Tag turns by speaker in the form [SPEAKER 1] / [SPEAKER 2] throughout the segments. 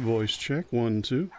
[SPEAKER 1] Voice check, 1, 2.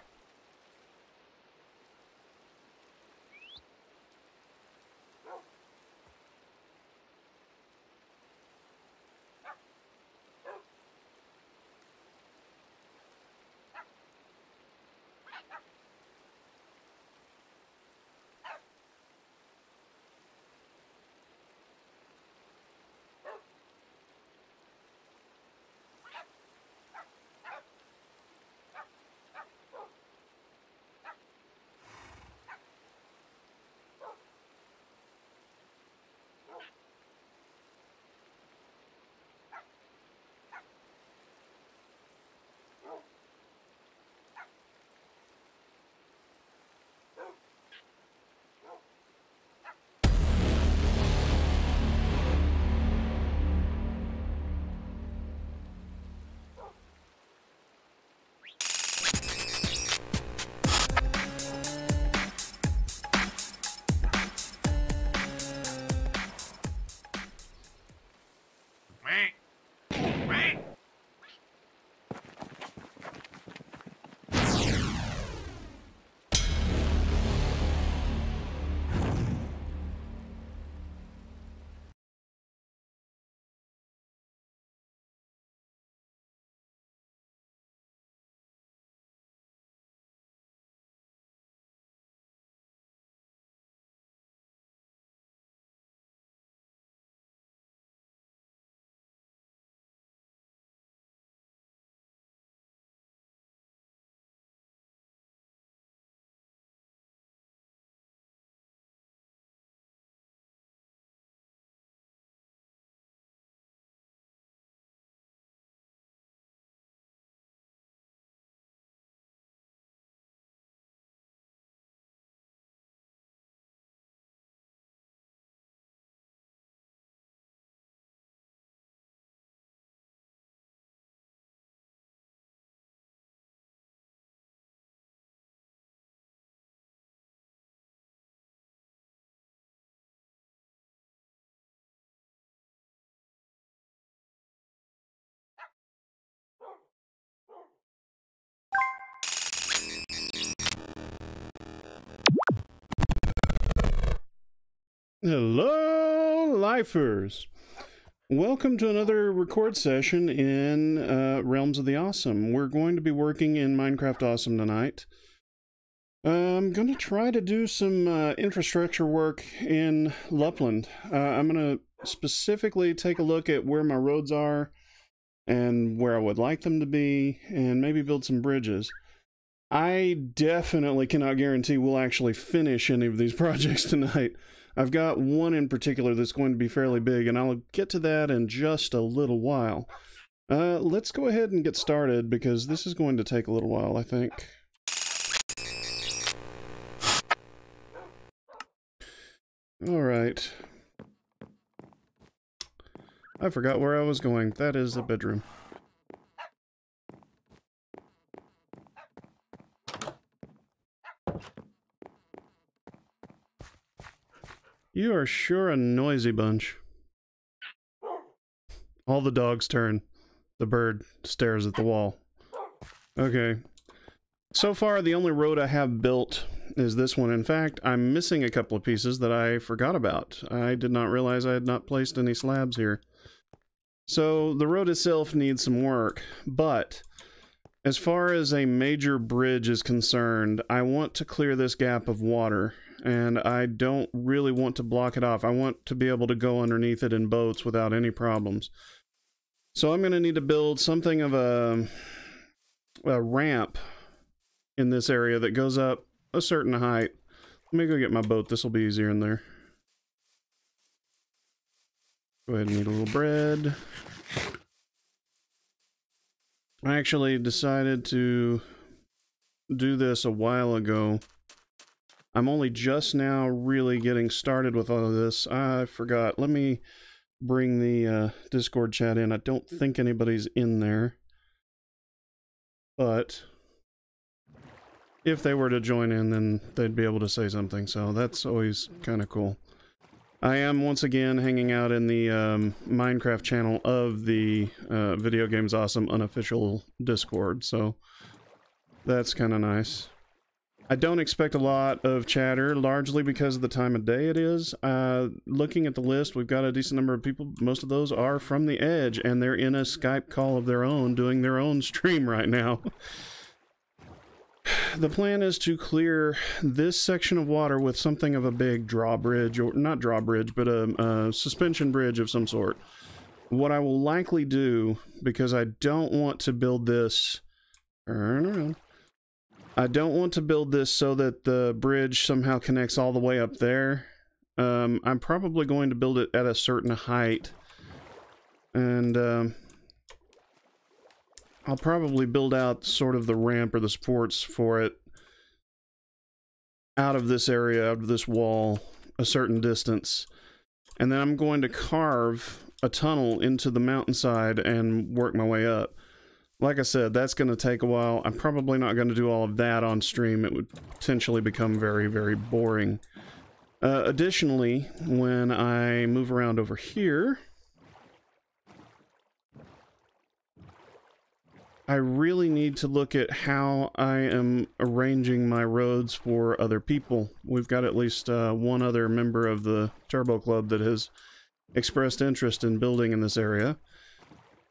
[SPEAKER 1] Hello, lifers! Welcome to another record session in Realms of the Awesome. We're going to be working in Minecraft Awesome tonight. I'm going to try to do some infrastructure work in LUPland. I'm going to specifically take a look at where my roads are and where I would like them to be, and maybe build some bridges. I definitely cannot guarantee we'll actually finish any of these projects tonight. I've got one in particular that's going to be fairly big, and I'll get to that in just a little while. Let's go ahead and get started, because this is going to take a little while, I think. Alright. I forgot where I was going. That is the bedroom. You are sure a noisy bunch. All the dogs turn. The bird stares at the wall. Okay. So far, the only road I have built is this one. In fact, I'm missing a couple of pieces that I forgot about. I did not realize I had not placed any slabs here. So, the road itself needs some work, but as far as a major bridge is concerned, I want to clear this gap of water. And I don't really want to block it off. I want to be able to go underneath it in boats without any problems. So I'm going to need to build something of a ramp in this area that goes up a certain height. Let me go get my boat. This will be easier in there. Go ahead and eat a little bread. I actually decided to do this a while ago. I'm only just now really getting started with all of this. I forgot. Let me bring the Discord chat in. I don't think anybody's in there. But if they were to join in, then they'd be able to say something. So that's always kind of cool. I am once again hanging out in the Minecraft channel of the Video Games Awesome unofficial Discord. So That's kind of nice. I don't expect a lot of chatter, largely because of the time of day it is. Looking at the list, we've got a decent number of people. Most of those are from the Edge, and they're in a Skype call of their own, doing their own stream right now. The plan is to clear this section of water with something of a big drawbridge, or not drawbridge, but a suspension bridge of some sort. What I will likely do, because I don't want to build this... I don't want to build this so that the bridge somehow connects all the way up there. I'm probably going to build it at a certain height. And I'll probably build out sort of the ramp or the supports for it out of this area, out of this wall, a certain distance. And then I'm going to carve a tunnel into the mountainside and work my way up. Like I said, that's going to take a while. I'm probably not going to do all of that on stream. It would potentially become very, very boring. Additionally, when I move around over here, I really need to look at how I am arranging my roads for other people. We've got at least one other member of the Turbo Club that has expressed interest in building in this area.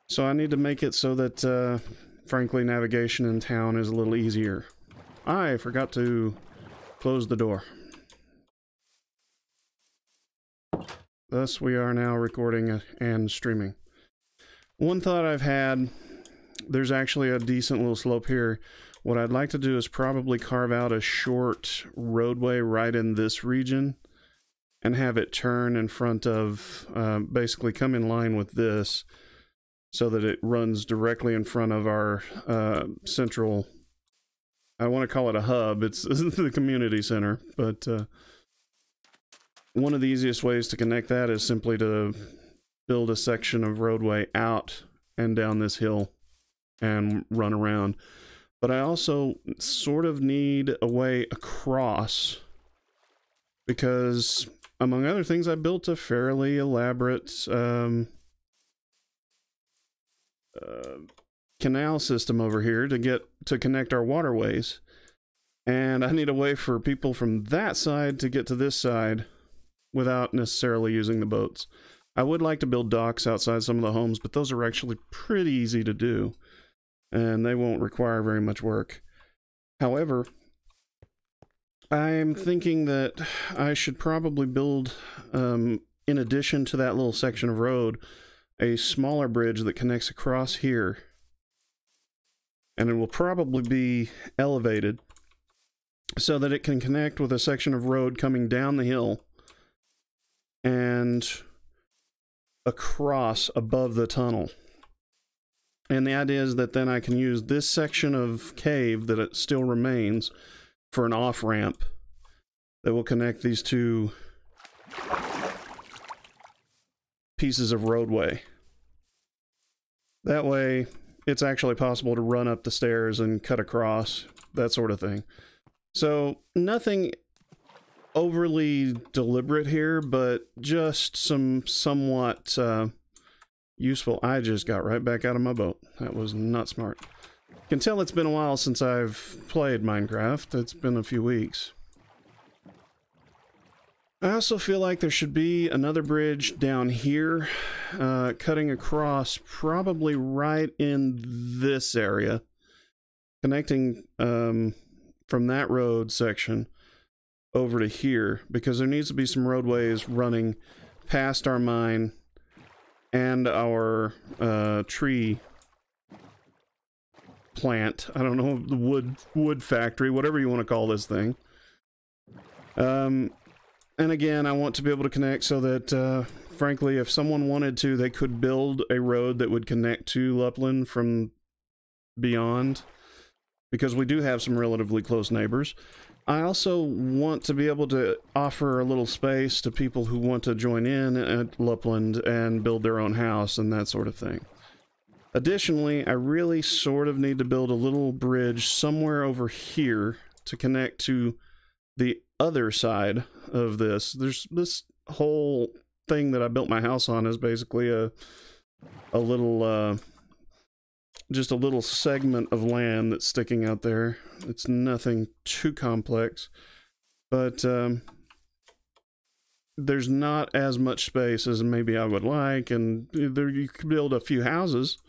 [SPEAKER 1] So I need to make it so that, frankly, navigation in town is a little easier. I forgot to close the door. Thus, we are now recording and streaming. One thought I've had, there's actually a decent little slope here. What I'd like to do is probably carve out a short roadway right in this region and have it turn in front of, basically come in line with this, so that it runs directly in front of our central, I want to call it a hub, it's the community center, but one of the easiest ways to connect that is simply to build a section of roadway out and down this hill and run around. But I also sort of need a way across, because among other things, I built a fairly elaborate canal system over here to connect our waterways, and I need a way for people from that side to get to this side without necessarily using the boats. I would like to build docks outside some of the homes, but those are actually pretty easy to do, and they won't require very much work. However, I'm thinking that I should probably build, in addition to that little section of road, a smaller bridge that connects across here, and it will probably be elevated so that it can connect with a section of road coming down the hill and across above the tunnel. And the idea is that then I can use this section of cave that it still remains for an off-ramp that will connect these two pieces of roadway. That way, it's actually possible to run up the stairs and cut across, that sort of thing. So, nothing overly deliberate here, but just some somewhat useful. I just got right back out of my boat. That was not smart. You can tell it's been a while since I've played Minecraft. It's been a few weeks. I also feel like there should be another bridge down here, cutting across probably right in this area, connecting from that road section over to here, because there needs to be some roadways running past our mine and our tree plant. I don't know, the wood factory, whatever you want to call this thing. And again, I want to be able to connect so that, frankly, if someone wanted to, they could build a road that would connect to LUPland from beyond, because we do have some relatively close neighbors. I also want to be able to offer a little space to people who want to join in at LUPland and build their own house and that sort of thing. Additionally, I really sort of need to build a little bridge somewhere over here to connect to the other side of this. There's this whole thing that I built my house on is basically a little just a little segment of land that's sticking out there. It's nothing too complex, but there's not as much space as maybe I would like, and there you could build a few houses,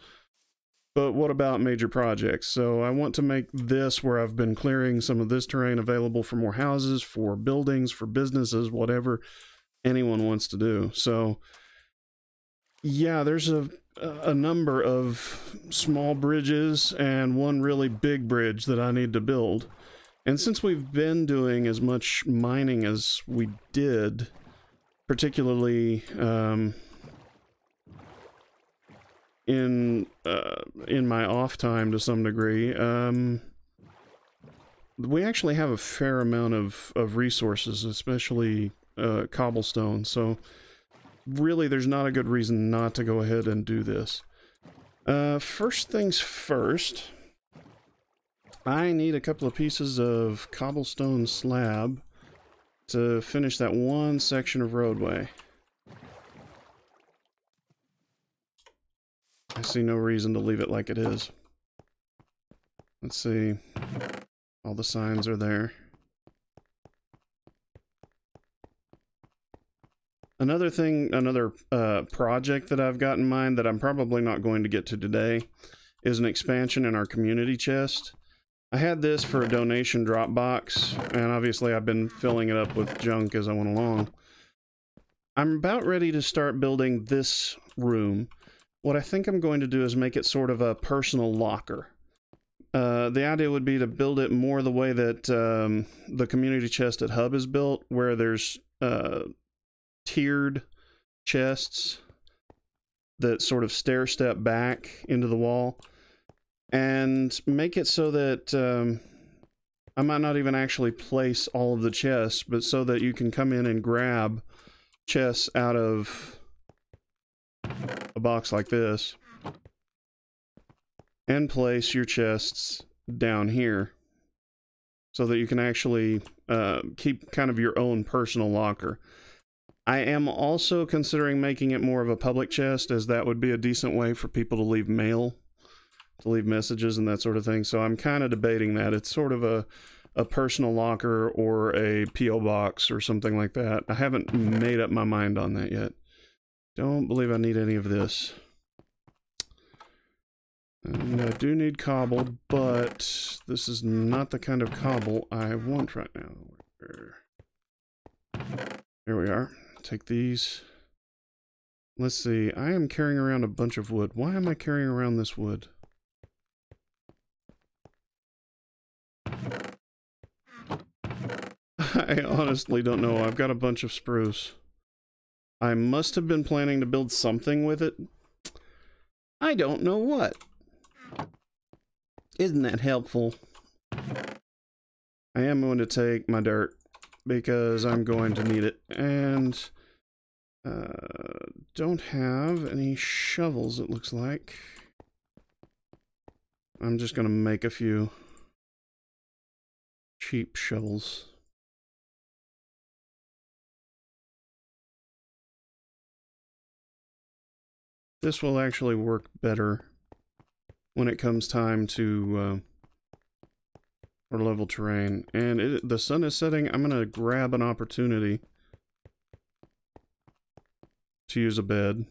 [SPEAKER 1] but what about major projects? So I want to make this, where I've been clearing some of this terrain, available for more houses, for buildings, for businesses, whatever anyone wants to do. So yeah, there's a number of small bridges and one really big bridge that I need to build. And since we've been doing as much mining as we did, particularly in my off time to some degree, we actually have a fair amount of resources, especially cobblestone. So really, there's not a good reason not to go ahead and do this. First things first, I need a couple of pieces of cobblestone slab to finish that one section of roadway. I see no reason to leave it like it is. Let's see. All the signs are there. Another thing, another project that I've got in mind that I'm probably not going to get to today is an expansion in our community chest. I had this for a donation drop box, and obviously I've been filling it up with junk as I went along. I'm about ready to start building this room. What I think I'm going to do is make it sort of a personal locker. The idea would be to build it more the way that the community chest at Hub is built, where there's tiered chests that sort of stair step back into the wall, and make it so that I might not even actually place all of the chests, but so that you can come in and grab chests out of a box like this and place your chests down here, so that you can actually keep kind of your own personal locker. I am also considering making it more of a public chest, as that would be a decent way for people to leave mail, to leave messages and that sort of thing. So I'm kind of debating that. It's sort of a personal locker or a P.O. box or something like that. I haven't made up my mind on that yet. Don't believe I need any of this. And I do need cobble, but this is not the kind of cobble I want right now. Here we are. Take these. Let's see. I am carrying around a bunch of wood. Why am I carrying around this wood? I honestly don't know. I've got a bunch of spruce. I must have been planning to build something with it. I don't know what. Isn't that helpful? I am going to take my dirt, because I'm going to need it, and don't have any shovels, it looks like. I'm just going to make a few cheap shovels. This will actually work better when it comes time to for level terrain. And the sun is setting. I'm going to grab an opportunity to use a bed.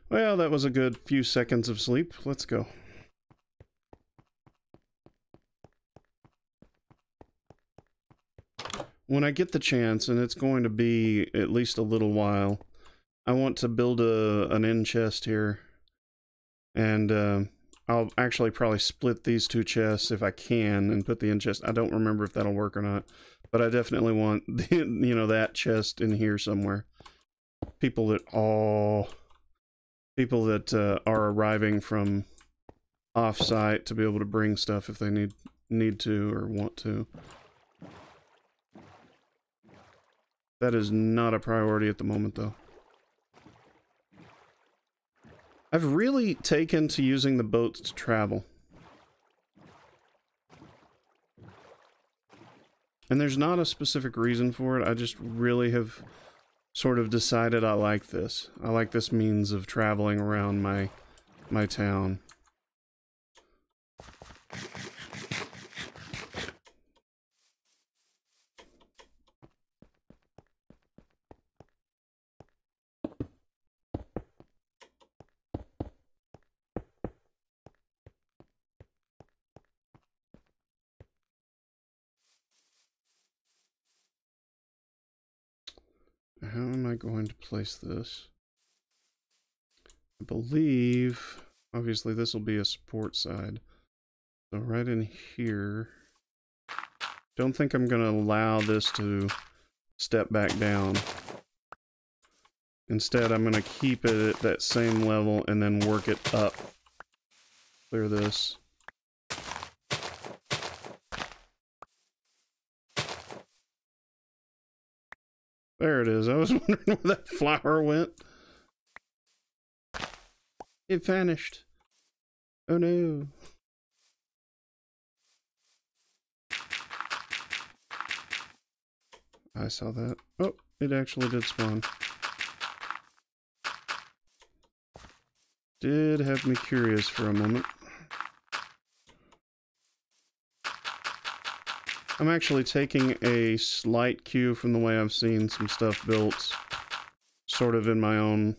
[SPEAKER 1] Well, that was a good few seconds of sleep. Let's go. When I get the chance, and it's going to be at least a little while, I want to build an end chest here. And I'll actually probably split these two chests if I can and put the end chest. I don't remember if that'll work or not, but I definitely want the, you know, that chest in here somewhere. People that are arriving from off-site to be able to bring stuff if they need to or want to. That is not a priority at the moment, though. I've really taken to using the boats to travel. And there's not a specific reason for it. I just really have sort of decided I like this. I like this means of traveling around my town. How am I going to place this? I believe, obviously this will be a support side. So right in here, don't think I'm going to allow this to step back down. Instead, I'm going to keep it at that same level and then work it up. Clear this. There it is. I was wondering where that flower went. It vanished. Oh no. I saw that. Oh, it actually did spawn. Did have me curious for a moment. I'm actually taking a slight cue from the way I've seen some stuff built sort of in my own,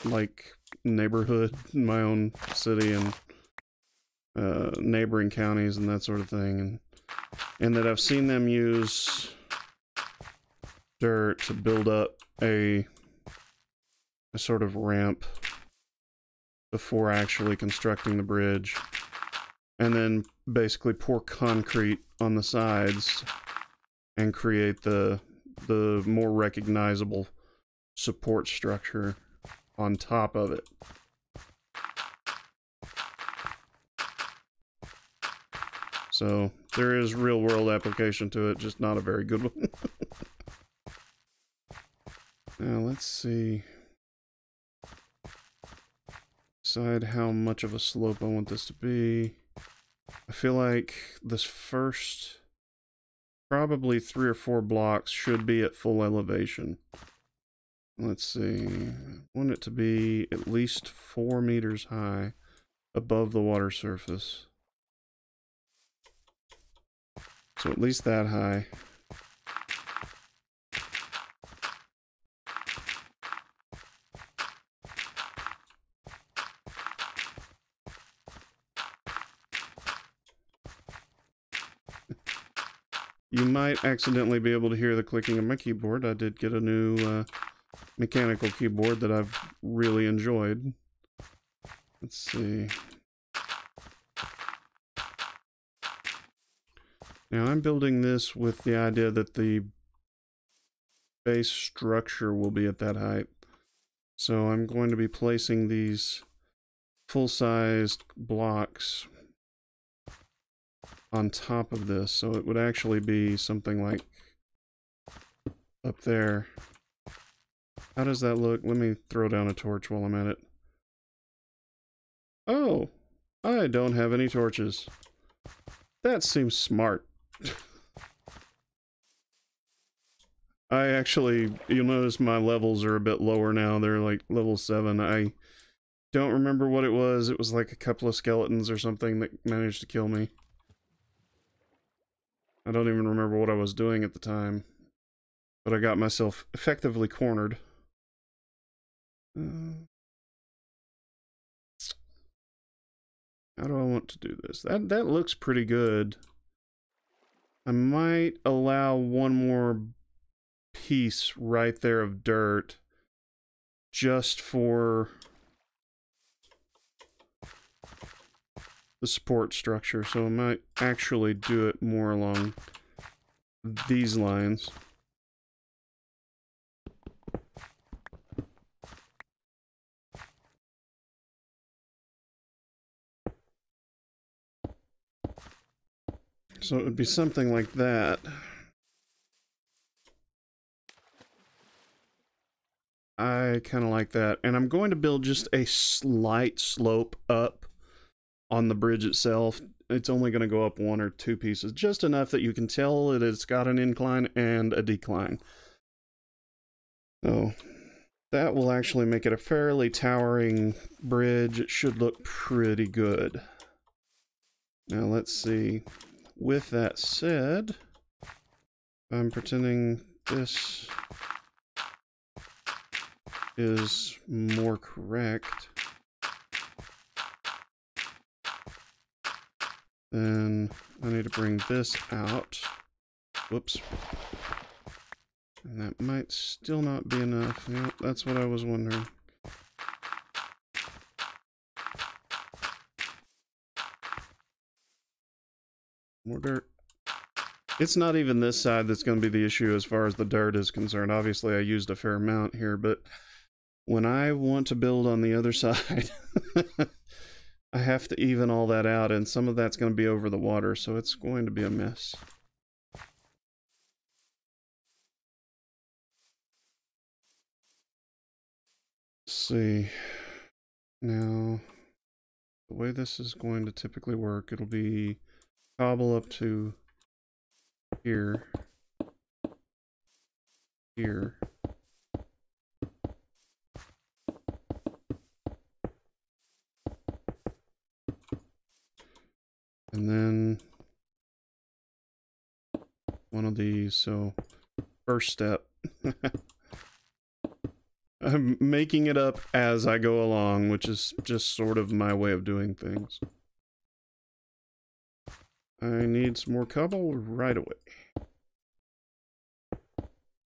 [SPEAKER 1] like, neighborhood, in my own city and neighboring counties and that sort of thing. And that I've seen them use dirt to build up a sort of ramp before actually constructing the bridge. And then basically pour concrete on the sides and create the more recognizable support structure on top of it. So there is real world application to it, just not a very good one. Now let's see. Decide how much of a slope I want this to be. I feel like this first probably 3 or 4 blocks should be at full elevation. Let's see. I want it to be at least 4 meters high above the water surface. So at least that high. You might accidentally be able to hear the clicking of my keyboard. I did get a new mechanical keyboard that I've really enjoyed. Let's see. Now I'm building this with the idea that the base structure will be at that height. So I'm going to be placing these full-sized blocks on top of this, so it would actually be something like up there. How does that look? Let me throw down a torch while I'm at it. Oh, I don't have any torches. That seems smart. I actually, you'll notice my levels are a bit lower now. They're like level 7. I don't remember what it was. It was like a couple of skeletons or something that managed to kill me. I don't even remember what I was doing at the time. But I got myself effectively cornered. How do I want to do this? That looks pretty good. I might allow one more piece right there of dirt just for the support structure, so I might actually do it more along these lines. So it would be something like that. I kind of like that. And I'm going to build just a slight slope up on the bridge itself it's only going to go up 1 or 2 pieces, just enough that you can tell that it's got an incline and a decline. So that will actually make it a fairly towering bridge. It should look pretty good. Now let's see. With that said, I'm pretending this is more correct. Then I need to bring this out. Whoops. And that might still not be enough. Yeah, that's what I was wondering. More dirt. It's not even this side that's going to be the issue as far as the dirt is concerned. Obviously, I used a fair amount here, but when I want to build on the other side, I have to even all that out, and some of that's going to be over the water, so it's going to be a mess. Let's see. Now, the way this is going to typically work, it'll be cobble up to here, here, and then one of these. So first step, I'm making it up as I go along, which is just sort of my way of doing things. I need some more cobble right away.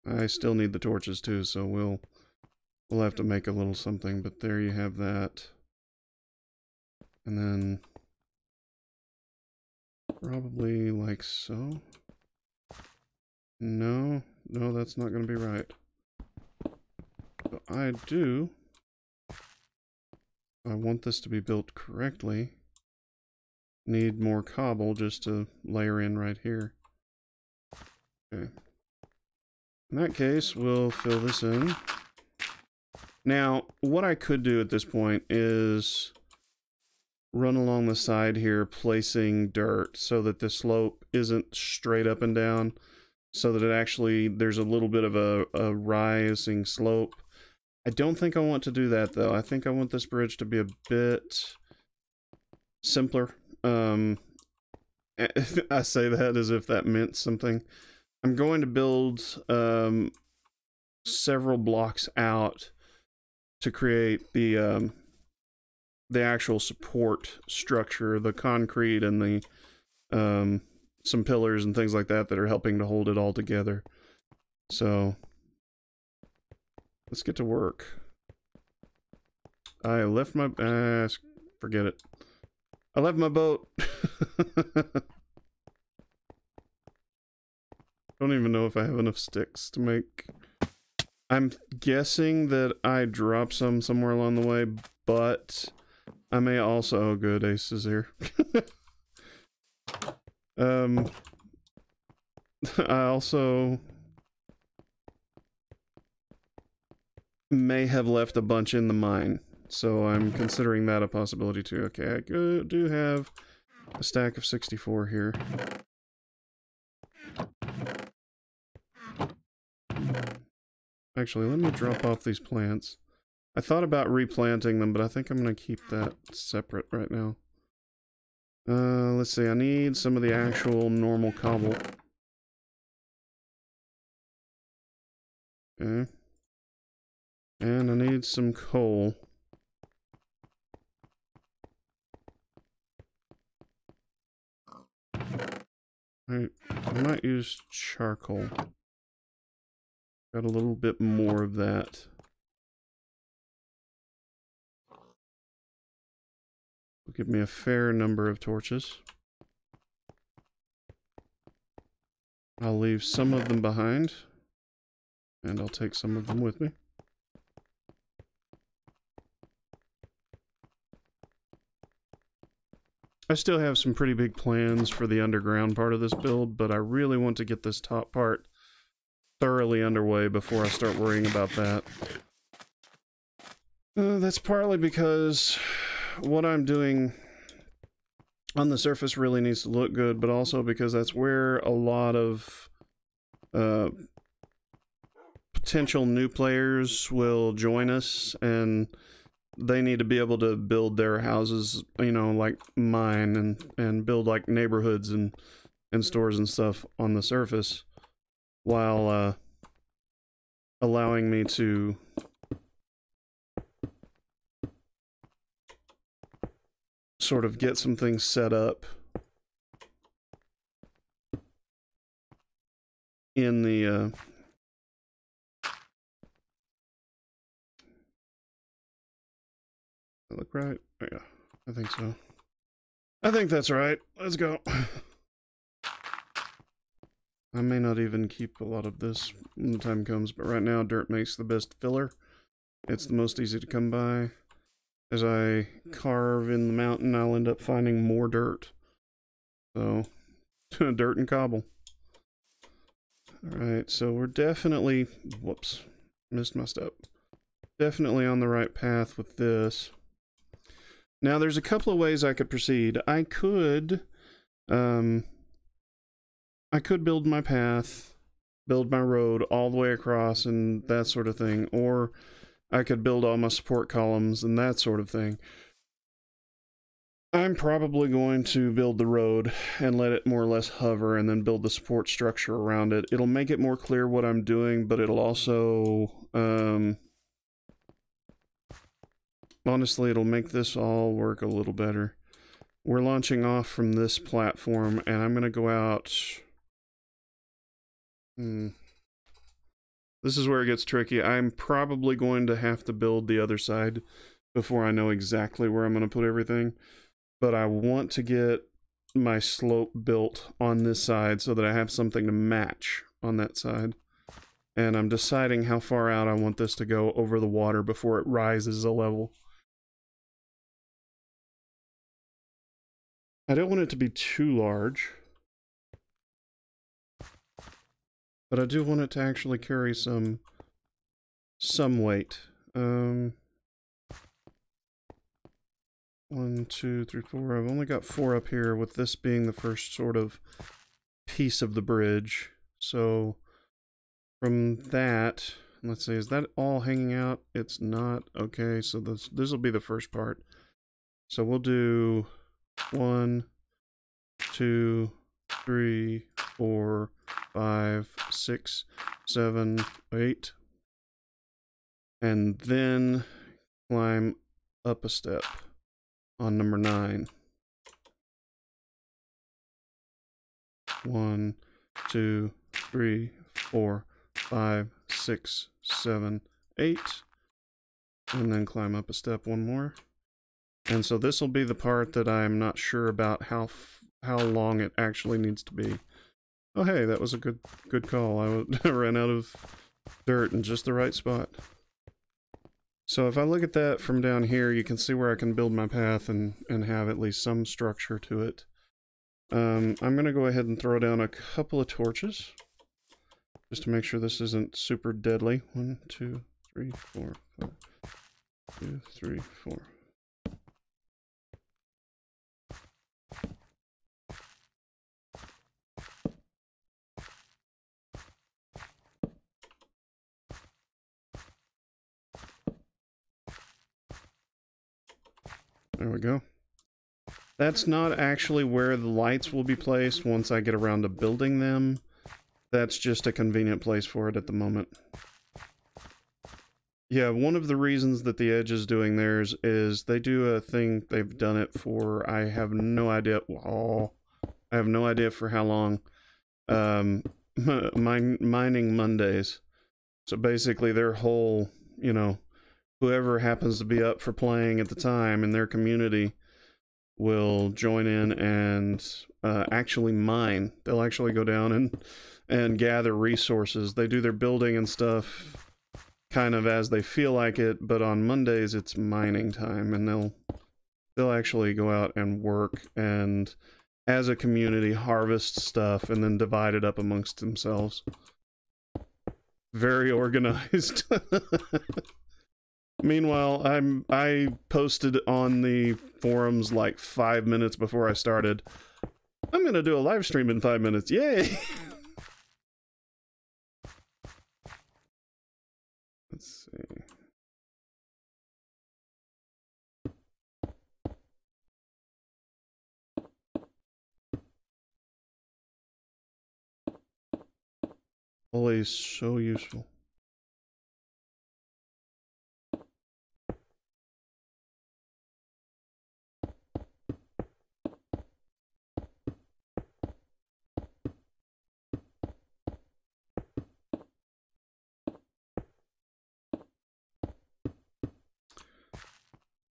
[SPEAKER 1] I still need the torches too, so we'll have to make a little something, but there you have that. And then probably like so. No, that's not going to be right. So I want this to be built correctly. Need more cobble just to layer in right here. Okay. In that case, we'll fill this in. Now, what I could do at this point is run along the side here, placing dirt so that the slope isn't straight up and down, so that it actually, there's a little bit of a rising slope. I don't think I want to do that, though. I think I want this bridge to be a bit simpler. I say that as if that meant something. I'm going to build several blocks out to create the actual support structure, the concrete and the some pillars and things like that that are helping to hold it all together. So let's get to work. I left my forget it. I left my boat. Don't even know if I have enough sticks to make. I'm guessing that I dropped some somewhere along the way, but I may also... Oh, good, Ace is here. I also may have left a bunch in the mine, so I'm considering that a possibility too. Okay, I do have a stack of 64 here. Actually, let me drop off these plants. I thought about replanting them, but I think I'm going to keep that separate right now. Let's see, I need some of the actual normal cobble. Okay. And I need some coal. I might use charcoal. Got a little bit more of that. Will give me a fair number of torches. I'll leave some of them behind, and I'll take some of them with me. I still have some pretty big plans for the underground part of this build, but I really want to get this top part thoroughly underway before I start worrying about that. That's partly because what I'm doing on the surface really needs to look good, but also because that's where a lot of potential new players will join us, and they need to be able to build their houses, you know, like mine, and build like neighborhoods and stores and stuff on the surface, while allowing me to sort of get some things set up in the look right? Oh, yeah, I think so. I think that's right. Let's go. I may not even keep a lot of this when the time comes, but right now dirt makes the best filler. It's the most easy to come by. As I carve in the mountain, I'll end up finding more dirt. So, dirt and cobble. Alright, so we're definitely... Whoops. Missed my step. Definitely on the right path with this. Now, there's a couple of ways I could proceed. I could build my path, build my road all the way across and that sort of thing, or I could build all my support columns and that sort of thing. I'm probably going to build the road and let it more or less hover, and then build the support structure around it. It'll make it more clear what I'm doing, but it'll also, honestly, it'll make this all work a little better. We're launching off from this platform, and I'm going to go out... This is where it gets tricky. I'm probably going to have to build the other side before I know exactly where I'm going to put everything. But I want to get my slope built on this side so that I have something to match on that side. And I'm deciding how far out I want this to go over the water before it rises a level. I don't want it to be too large, but I do want it to actually carry some weight. 1, 2, 3, 4. I've only got 4 up here, with this being the first sort of piece of the bridge. So from that, let's see, is that all hanging out? It's not. Okay, so this will be the first part. So we'll do 1, 2, 3, 4, 5, 6, 7, 8. And then climb up a step on number 9. 1, 2, 3, 4, 5, 6, 7, 8. And then climb up a step one more. And so this will be the part that I'm not sure about how long it actually needs to be. Oh hey, that was a good call. I ran out of dirt in just the right spot. So if I look at that from down here, you can see where I can build my path and have at least some structure to it. I'm going to go ahead and throw down a couple of torches, just to make sure this isn't super deadly. 1, 2, 3, 4, 5, 2, 3, 4. There we go. That's not actually where the lights will be placed once I get around to building them. That's just a convenient place for it at the moment. Yeah, one of the reasons that the Edge is doing theirs is they do a thing they've done it for, I have no idea, I have no idea for how long. Mining Mondays. So basically their whole, you know, whoever happens to be up for playing at the time in their community will join in and actually mine. They'll actually go down and gather resources. They do their building and stuff kind of as they feel like it, but on Mondays it's mining time, and they'll actually go out and work and as a community harvest stuff and then divide it up amongst themselves. Very organized. Meanwhile, I posted on the forums like 5 minutes before I started. I'm gonna do a live stream in 5 minutes. Yay! Let's see. Always so useful.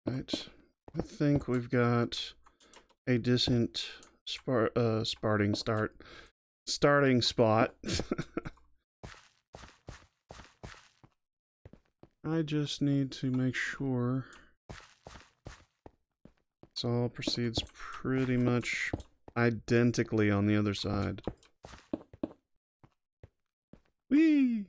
[SPEAKER 1] Right. I think we've got a decent starting spot. I just need to make sure this all proceeds pretty much identically on the other side. Whee!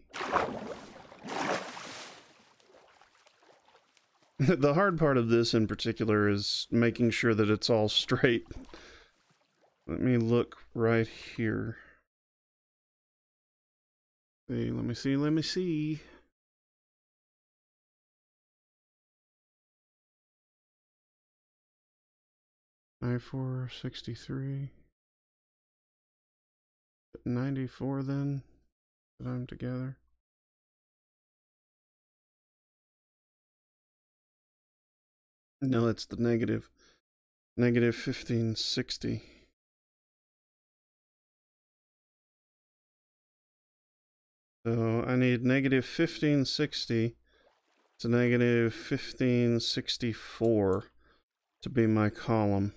[SPEAKER 1] The hard part of this in particular is making sure that it's all straight. Let me look right here. Hey, let me see. I-463. 94 then, that I'm together. No, it's the negative. Negative 1560. So I need negative 1560 to negative 1564 to be my column.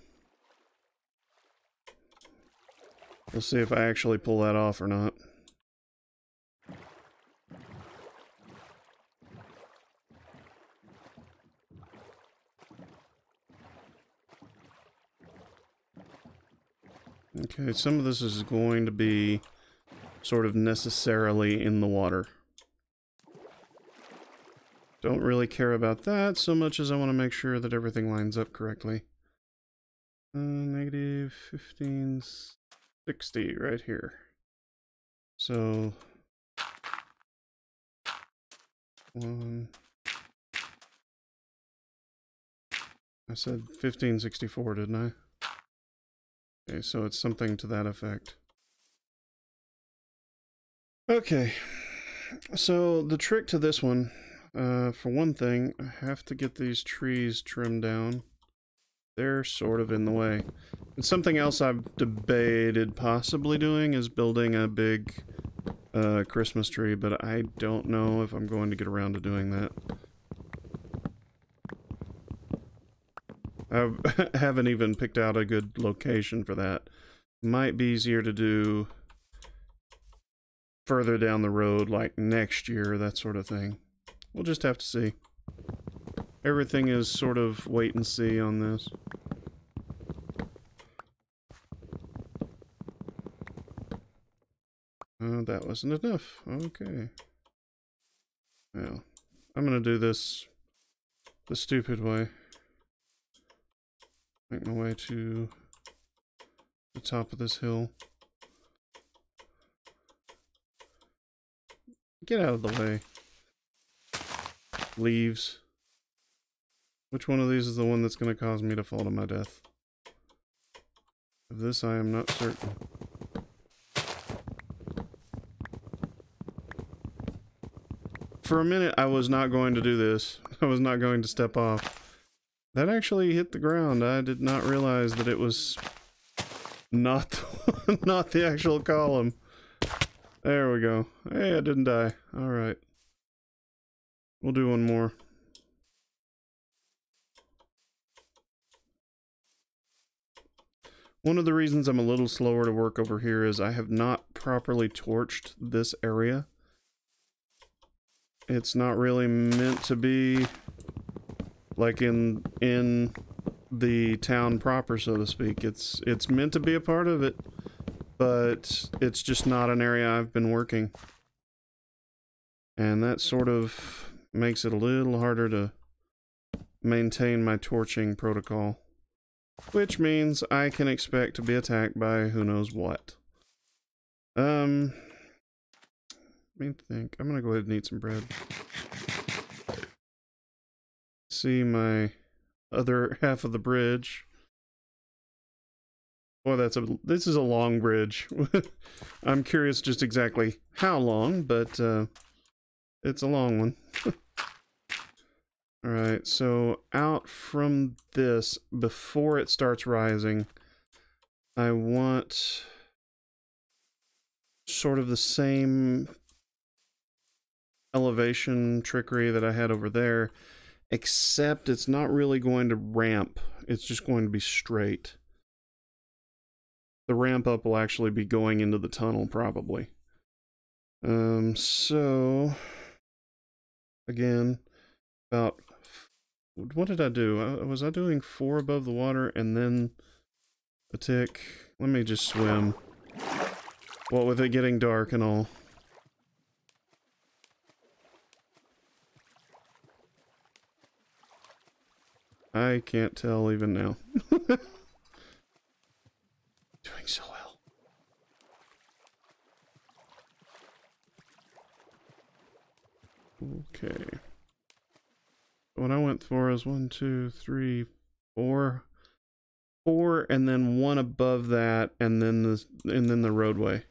[SPEAKER 1] We'll see if I actually pull that off or not. Okay, some of this is going to be sort of necessarily in the water. Don't really care about that so much as I want to make sure that everything lines up correctly. Negative 1560 right here. So, I said 1564, didn't I? Okay, so it's something to that effect. Okay, so the trick to this one, for one thing, I have to get these trees trimmed down. They're sort of in the way. And something else I've debated possibly doing is building a big Christmas tree, but I don't know if I'm going to get around to doing that. I haven't even picked out a good location for that. Might be easier to do further down the road, like next year, that sort of thing. We'll just have to see. Everything is sort of wait and see on this. That wasn't enough. Okay. Well, I'm gonna do this the stupid way. Make my way to the top of this hill. Get out of the way. Leaves. Which one of these is the one that's going to cause me to fall to my death? Of this I am not certain. For a minute I was not going to do this. I was not going to step off. That actually hit the ground. I did not realize that it was not, not the actual column. There we go. Hey, I didn't die. Alright. We'll do one more. One of the reasons I'm a little slower to work over here is I have not properly torched this area. It's not really meant to be like in the town proper, so to speak. It's meant to be a part of it, but it's just not an area I've been working. And that sort of makes it a little harder to maintain my torching protocol. Which means I can expect to be attacked by who knows what. Let me think. I'm gonna go ahead and eat some bread. See my other half of the bridge. Boy, this is a long bridge. I'm curious just exactly how long, but it's a long one. Alright, so out from this, before it starts rising, I want sort of the same elevation trickery that I had over there, except it's not really going to ramp. It's just going to be straight. The ramp up will actually be going into the tunnel, probably. So, again, about... What did I do? Was I doing 4 above the water and then a tick? Let me just swim. What with it getting dark and all. I can't tell even now. Doing so well. Okay. What I went for is 1, 2, 3, 4. 4 and then 1 above that and then the roadway.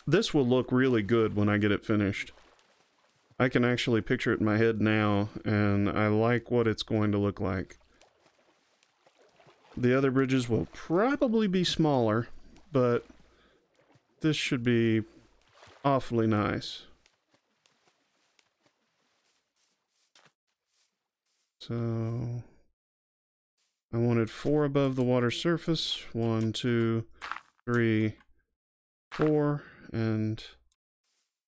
[SPEAKER 1] This will look really good when I get it finished. I can actually picture it in my head now, and I like what it's going to look like. The other bridges will probably be smaller, but this should be awfully nice. So I wanted 4 above the water surface. 1, 2, 3, 4, and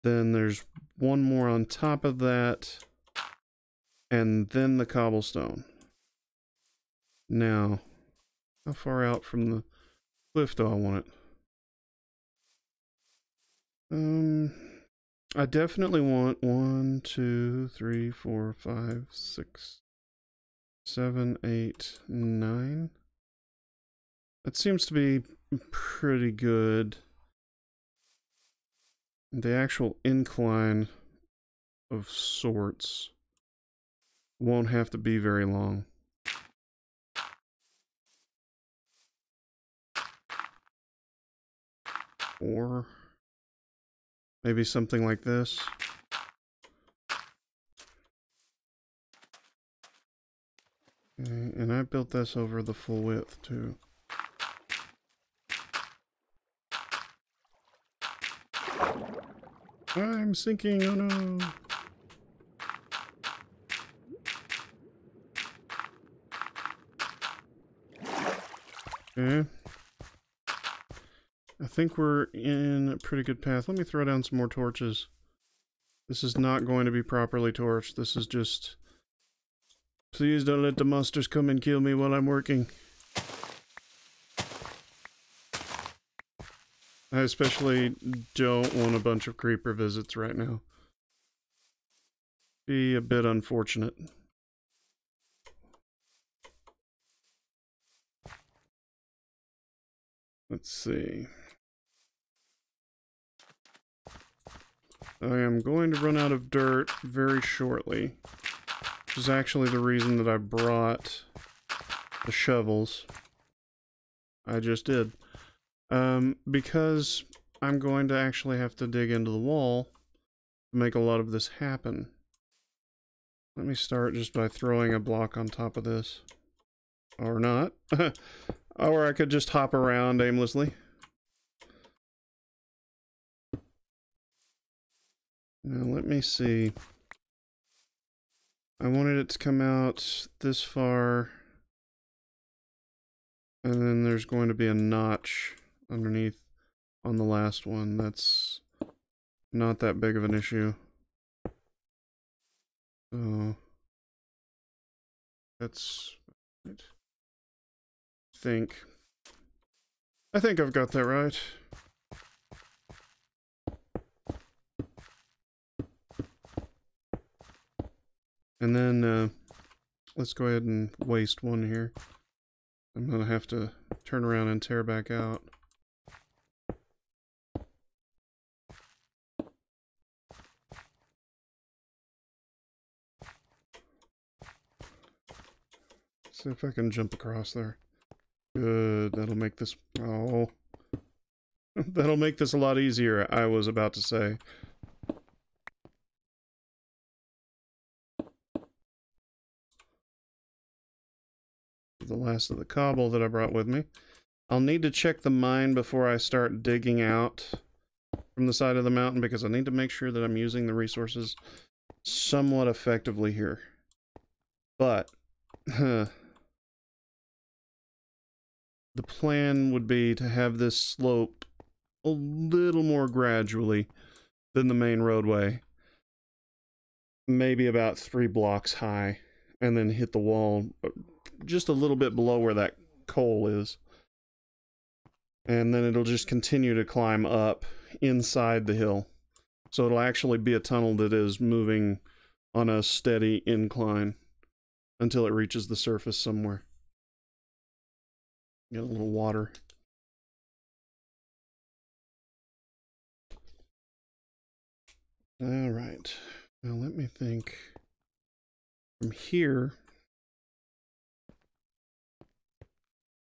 [SPEAKER 1] then there's 1 more on top of that, and then the cobblestone. Now, how far out from the cliff do I want it? I definitely want 1, 2, 3, 4, 5, 6, 7, 8, 9. That seems to be pretty good. The actual incline of sorts won't have to be very long. Or maybe something like this. Okay, and I built this over the full width too. I'm sinking, oh no! Okay. I think we're in a pretty good path. Let me throw down some more torches. This is not going to be properly torched. This is just... Please don't let the monsters come and kill me while I'm working. I especially don't want a bunch of creeper visits right now. Be a bit unfortunate. Let's see. I am going to run out of dirt very shortly, which is actually the reason that I brought the shovels. I just did. Because I'm going to actually have to dig into the wall to make a lot of this happen. Let me start just by throwing a block on top of this. Or not. Or I could just hop around aimlessly. Now let me see. I wanted it to come out this far. And then there's going to be a notch underneath on the last one. That's not that big of an issue. So that's it. I think I've got that right. And then let's go ahead and waste one here. I'm gonna have to turn around and tear back out. See if I can jump across there. Good, that'll make this... Oh. That'll make this a lot easier, I was about to say. The last of the cobble that I brought with me. I'll need to check the mine before I start digging out from the side of the mountain, because I need to make sure that I'm using the resources somewhat effectively here. But... the plan would be to have this slope a little more gradually than the main roadway. Maybe about 3 blocks high, and then hit the wall just a little bit below where that coal is. And then it'll just continue to climb up inside the hill. So it'll actually be a tunnel that is moving on a steady incline until it reaches the surface somewhere. Get a little water. All right. Now let me think. From here,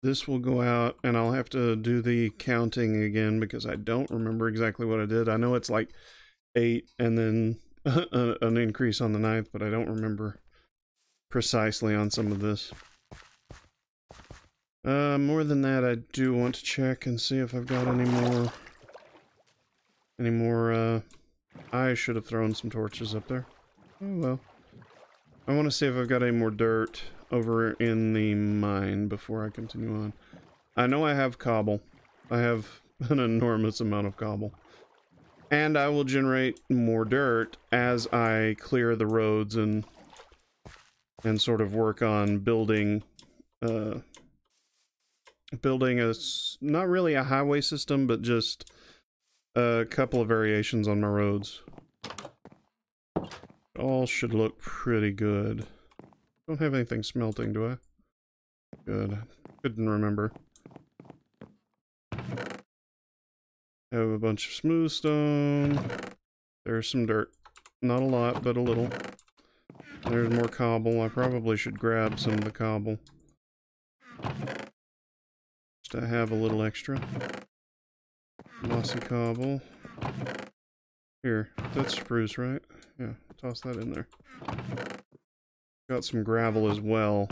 [SPEAKER 1] this will go out, and I'll have to do the counting again because I don't remember exactly what I did. I know it's like 8 and then an increase on the 9th, but I don't remember precisely on some of this. More than that, I do want to check and see if I've got any more, I should have thrown some torches up there. Oh well. I want to see if I've got any more dirt over in the mine before I continue on. I know I have cobble. I have an enormous amount of cobble. And I will generate more dirt as I clear the roads and sort of work on building not really a highway system, but just a couple of variations on my roads. All should look pretty good. Don't have anything smelting, do I? Good. Couldn't remember. Have a bunch of smooth stone. There's some dirt. Not a lot, but a little. There's more cobble. I probably should grab some of the cobble. Just to have a little extra. Mossy cobble. Here, that's spruce, right? Yeah, toss that in there. Got some gravel as well.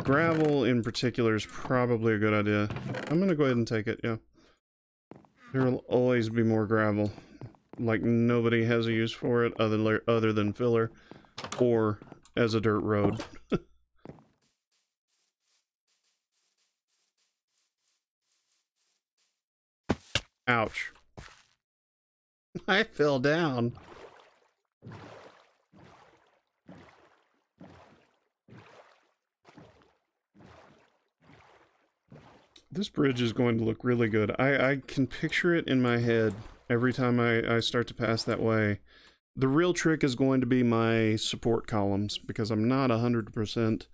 [SPEAKER 1] Gravel in particular is probably a good idea. I'm gonna go ahead and take it, yeah. There will always be more gravel. Like nobody has a use for it other than filler or as a dirt road. Ouch. I fell down. This bridge is going to look really good. I can picture it in my head every time I start to pass that way. The real trick is going to be my support columns, because I'm not 100%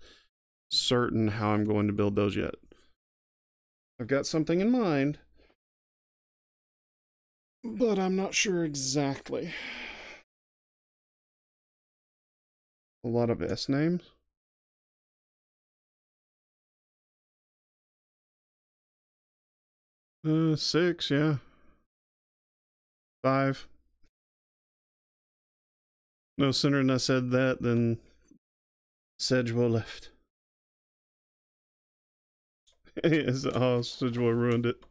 [SPEAKER 1] certain how I'm going to build those yet. I've got something in mind, but I'm not sure exactly. A lot of S names. Six, yeah. 5. No sooner than I said that, than Sedgewa left. Yes, oh, Sedgewa ruined it.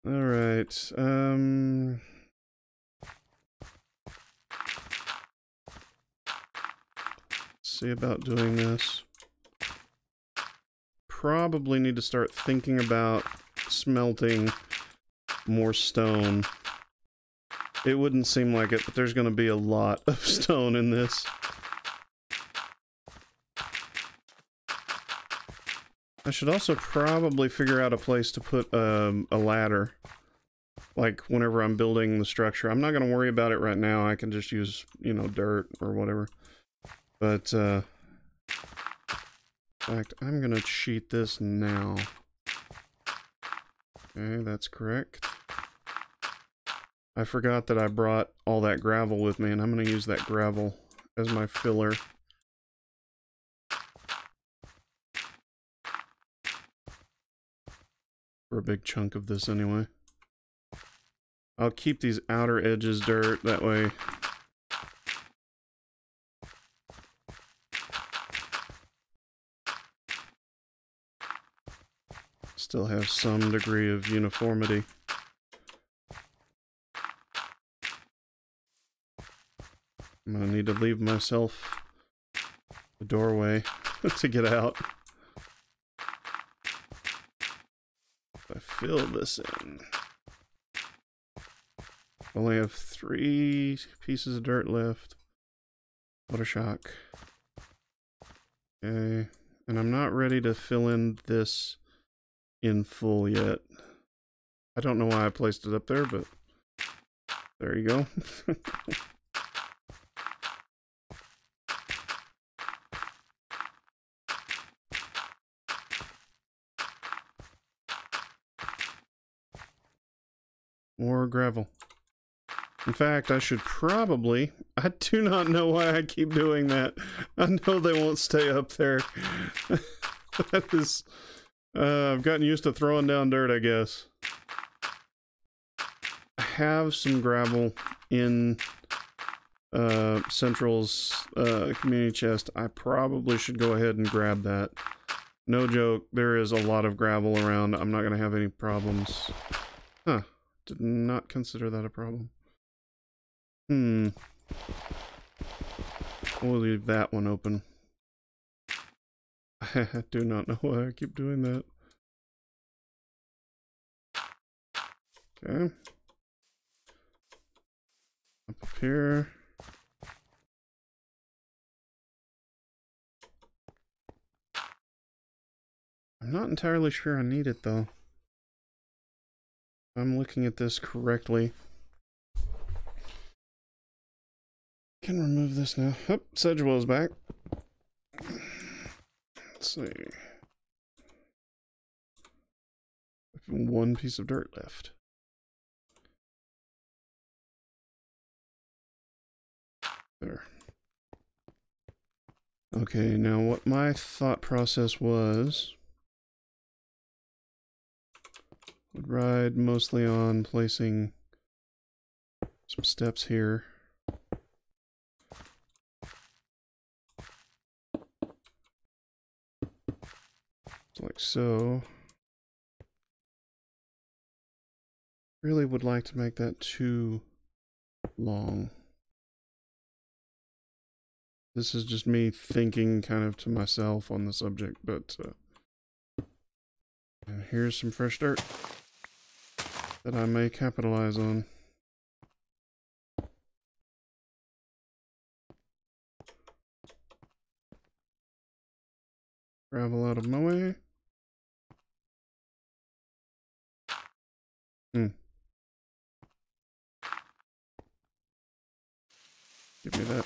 [SPEAKER 1] Alright, see about doing this. Probably need to start thinking about smelting more stone. It wouldn't seem like it, but there's going to be a lot of stone in this. I should also probably figure out a place to put a ladder. Like, whenever I'm building the structure. I'm not going to worry about it right now. I can just use, you know, dirt or whatever. But, in fact, I'm going to cheat this now. Okay, that's correct. I forgot that I brought all that gravel with me, and I'm going to use that gravel as my filler. For a big chunk of this anyway. I'll keep these outer edges dirt, that way. Still have some degree of uniformity. I'm gonna need to leave myself the doorway to get out. If I fill this in. I only have 3 pieces of dirt left. What a shock. Okay. And I'm not ready to fill in this in full yet. I don't know why I placed it up there, but there you go. More gravel. In fact, I should probably... I do not know why I keep doing that. I know they won't stay up there. That is... I've gotten used to throwing down dirt, I guess. I have some gravel in Central's community chest. I probably should go ahead and grab that. No joke, there is a lot of gravel around. I'm not going to have any problems. Huh. Did not consider that a problem. We'll leave that one open. I do not know why I keep doing that. Okay. Up here. I'm not entirely sure I need it though. I'm looking at this correctly. Can remove this now. Oh, Sedgewell's back. Let's see. One piece of dirt left. There. Okay, now what my thought process was... would ride mostly on placing some steps here. Like so. Really would like to make that too long. This is just me thinking kind of to myself on the subject, but and here's some fresh dirt that I may capitalize on. Gravel out of my way. Give me that.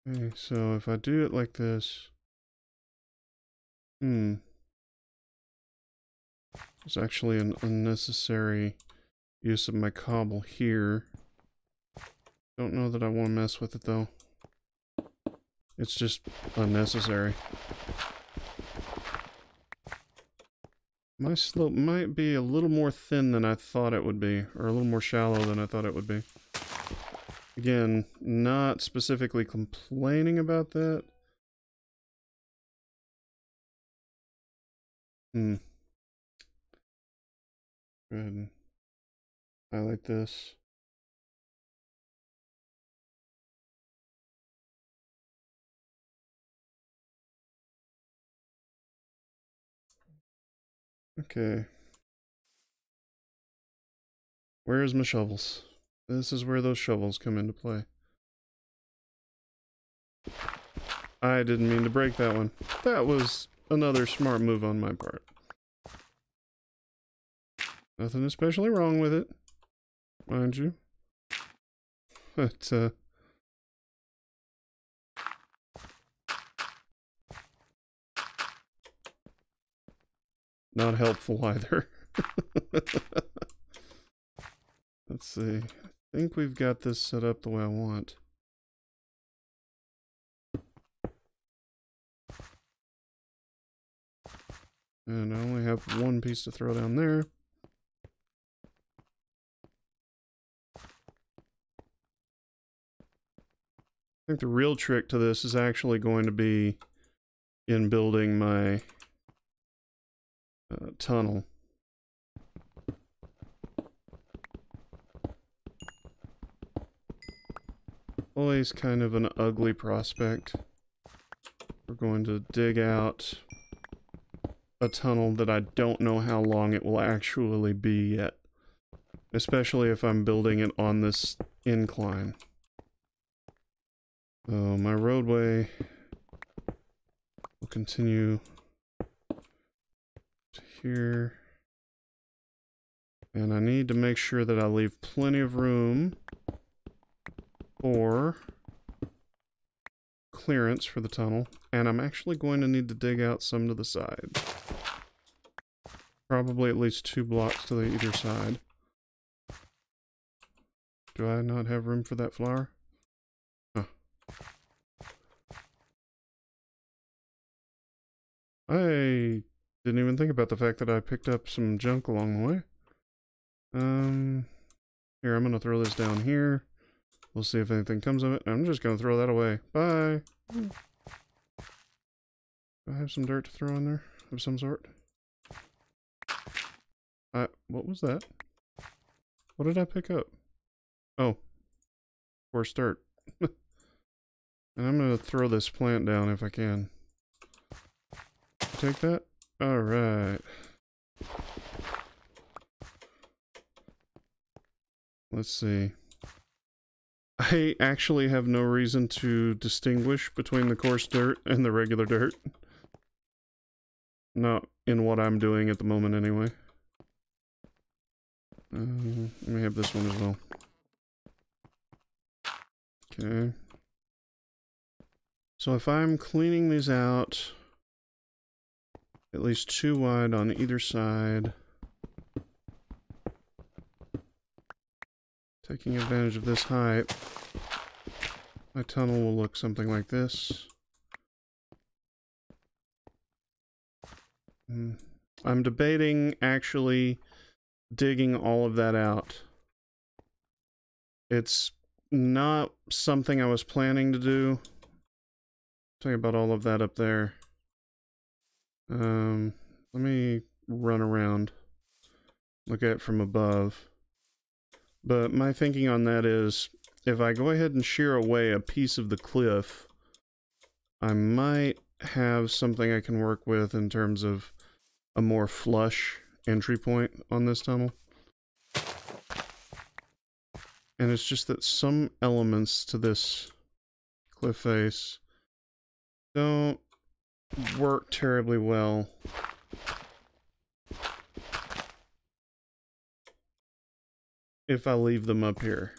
[SPEAKER 1] Okay, so if I do it like this... It's actually an unnecessary use of my cobble here. Don't know that I want to mess with it though. It's just unnecessary. My slope might be a little more thin than I thought it would be, or a little more shallow than I thought it would be. Again, not specifically complaining about that. Go ahead and highlight this. Okay. Where's my shovels? This is where those shovels come into play. I didn't mean to break that one. That was another smart move on my part. Nothing especially wrong with it, mind you. But, not helpful either. Let's see. I think we've got this set up the way I want. And I only have one piece to throw down there. I think the real trick to this is actually going to be in building my tunnel. Always kind of an ugly prospect. We're going to dig out a tunnel that I don't know how long it will actually be yet. Especially if I'm building it on this incline. So my roadway will continue to here. And I need to make sure that I leave plenty of room for clearance for the tunnel. And I'm actually going to need to dig out some to the side. Probably at least 2 blocks to either side. Do I not have room for that flower? Huh. I didn't even think about the fact that I picked up some junk along the way. Here, I'm gonna throw this down here. We'll see if anything comes of it. I'm just gonna throw that away. Bye! Do I have some dirt to throw in there of some sort? What was that? What did I pick up? Oh. Coarse dirt. And I'm gonna throw this plant down if I can. Take that? Alright. Let's see. I actually have no reason to distinguish between the coarse dirt and the regular dirt. Not in what I'm doing at the moment, anyway. Let me have this one as well. Okay. So if I'm cleaning these out, at least 2 wide on either side, taking advantage of this height, my tunnel will look something like this. I'm debating actually digging all of that out. It's not something I was planning to do. Tell you about all of that up there. Let me run around, look at it from above. But my thinking on that is, if I go ahead and shear away a piece of the cliff, I might have something I can work with in terms of a more flush entry point on this tunnel. And it's just that some elements to this cliff face don't work terribly well. If I leave them up here.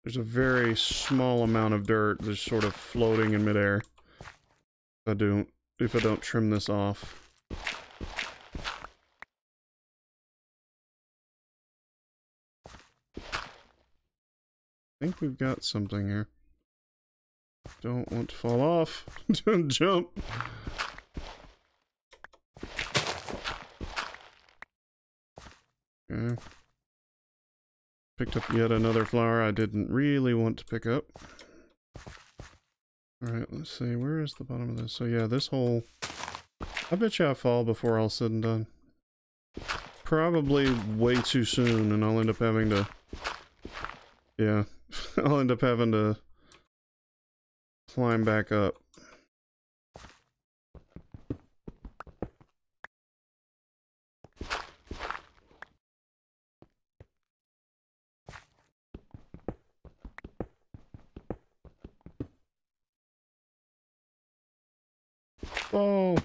[SPEAKER 1] There's a very small amount of dirt that's sort of floating in midair. If I don't trim this off. I think we've got something here. Don't want to fall off. Don't jump. Okay. Picked up yet another flower I didn't really want to pick up. Alright, let's see. Where is the bottom of this? So yeah, this hole... I bet you I'll fall before all said and done. Probably way too soon, and I'll end up having to... Yeah. I'll end up having to climb back up. Oh,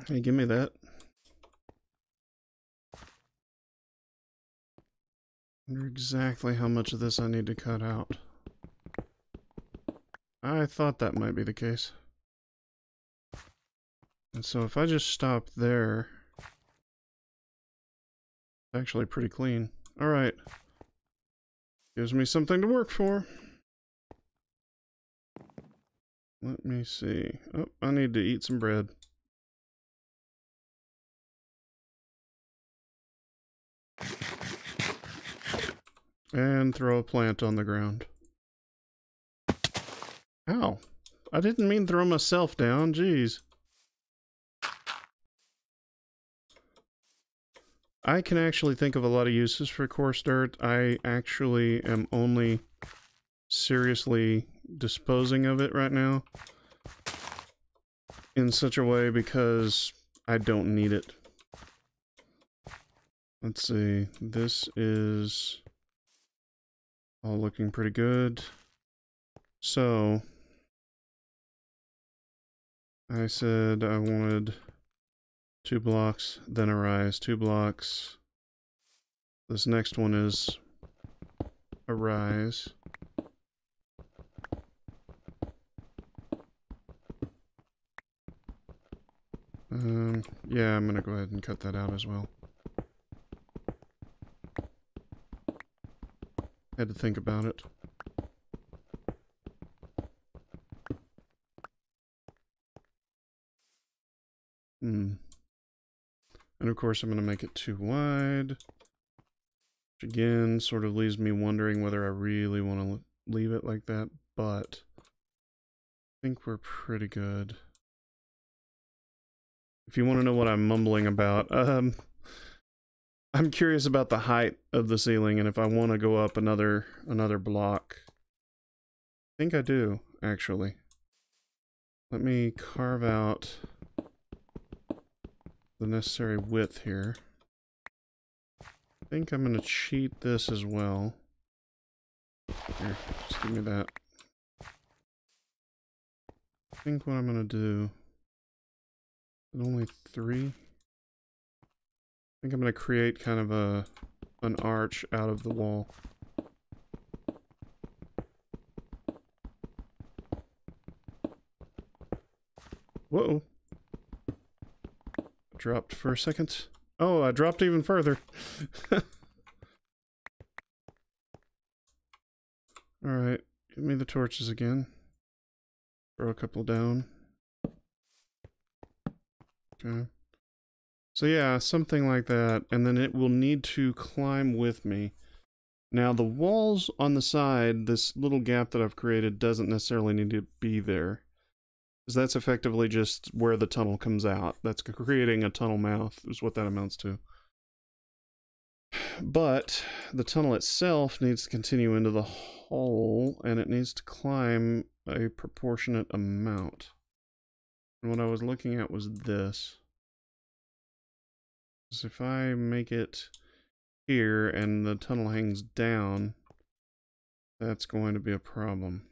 [SPEAKER 1] hey, give me that. I wonder exactly how much of this I need to cut out. I thought that might be the case. And so if I just stop there, it's actually pretty clean. Alright. Gives me something to work for. Let me see. Oh, I need to eat some bread. And throw a plant on the ground. Ow. I didn't mean throw myself down, jeez. I can actually think of a lot of uses for coarse dirt. I actually am only seriously disposing of it right now in such a way because I don't need it. Let's see. This is all looking pretty good. So I said I wanted 2 blocks, then a rise, 2 blocks. This next one is a rise. Yeah, I'm gonna go ahead and cut that out as well. Had to think about it. And of course I'm gonna make it too wide. Which again, sort of leaves me wondering whether I really want to leave it like that, but I think we're pretty good. If you want to know what I'm mumbling about, I'm curious about the height of the ceiling and if I want to go up another block. I think I do, actually. Let me carve out the necessary width here. I think I'm going to cheat this as well. Here, just give me that. I think what I'm going to do... Only 3? I think I'm going to create kind of an arch out of the wall. Whoa. Dropped for a second. Oh, I dropped even further. Alright, give me the torches again. Throw a couple down. Okay. So yeah, something like that, and then it will need to climb with me. Now the walls on the side, this little gap that I've created doesn't necessarily need to be there. Because that's effectively just where the tunnel comes out. That's creating a tunnel mouth, is what that amounts to. But the tunnel itself needs to continue into the hole, and it needs to climb a proportionate amount. And what I was looking at was this. So if I make it here and the tunnel hangs down, that's going to be a problem.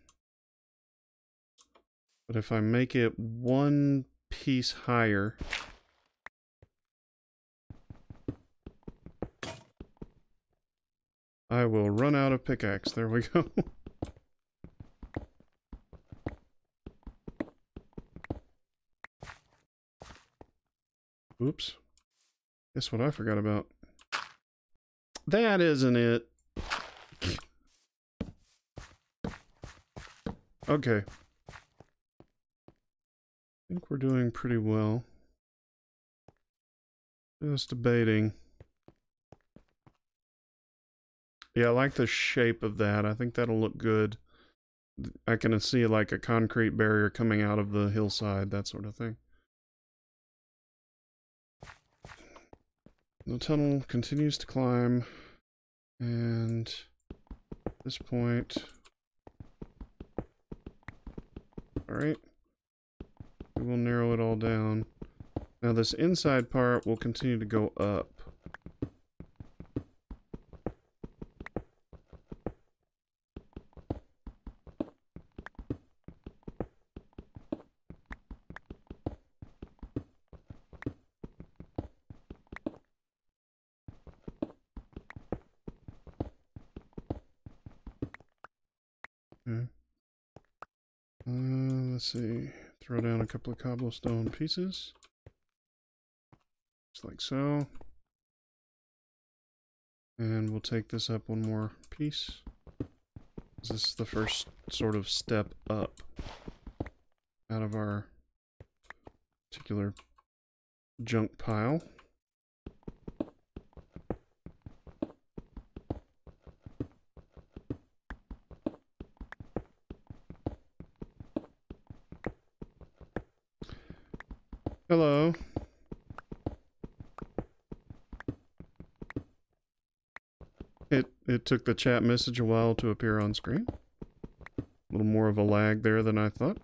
[SPEAKER 1] But if I make it 1 piece higher, I will run out of pickaxe. There we go. Oops. Guess what I forgot about? That isn't it. Okay. I think we're doing pretty well. Just debating. Yeah, I like the shape of that. I think that'll look good. I can see like a concrete barrier coming out of the hillside, that sort of thing. The tunnel continues to climb, and at this point, alright, we will narrow it all down. Now this inside part will continue to go up. Okay. Let's see. Throw down a couple of cobblestone pieces. Just like so. And we'll take this up one more piece. This is the first sort of step up out of our particular junk pile. Hello. It took the chat message a while to appear on screen. A little more of a lag there than I thought.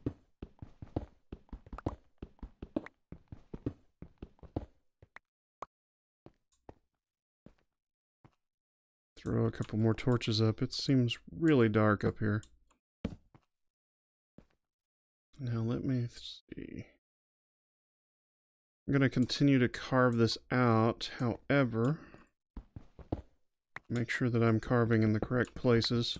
[SPEAKER 1] Throw a couple more torches up. It seems really dark up here. Now let me see. I'm going to continue to carve this out, however, make sure that I'm carving in the correct places.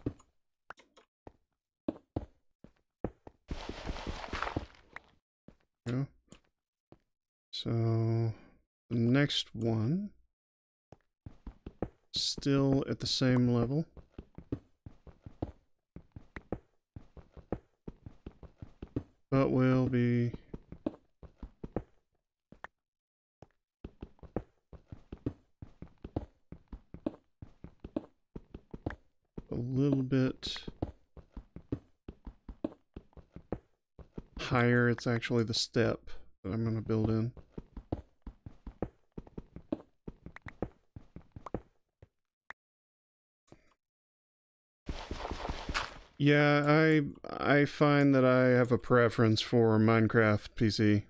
[SPEAKER 1] Go. So the next one, still at the same level. But will be a little bit higher. It's actually the step that I'm going to build in. Yeah, I find that I have a preference for Minecraft PC.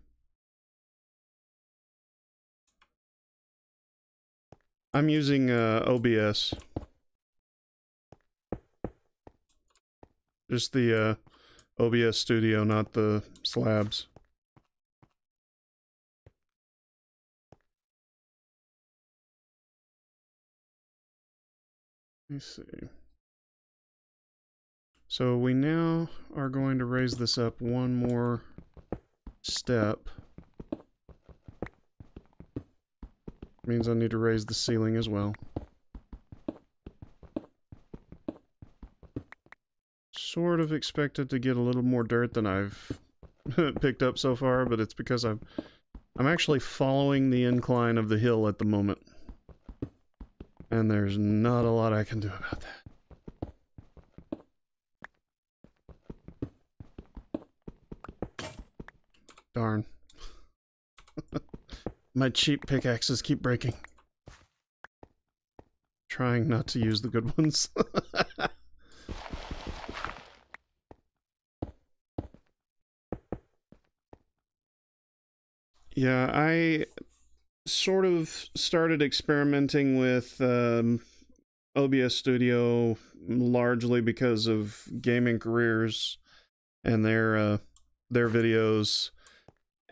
[SPEAKER 1] I'm using OBS. Just the OBS Studio, not the slabs. Let me see. So we now are going to raise this up one more step. Means I need to raise the ceiling as well. Sort of expected to get a little more dirt than I've picked up so far, but it's because I'm actually following the incline of the hill at the moment. And there's not a lot I can do about that. Darn. My cheap pickaxes keep breaking. Trying not to use the good ones. Yeah, I sort of started experimenting with OBS Studio largely because of Gaming Careers and their videos.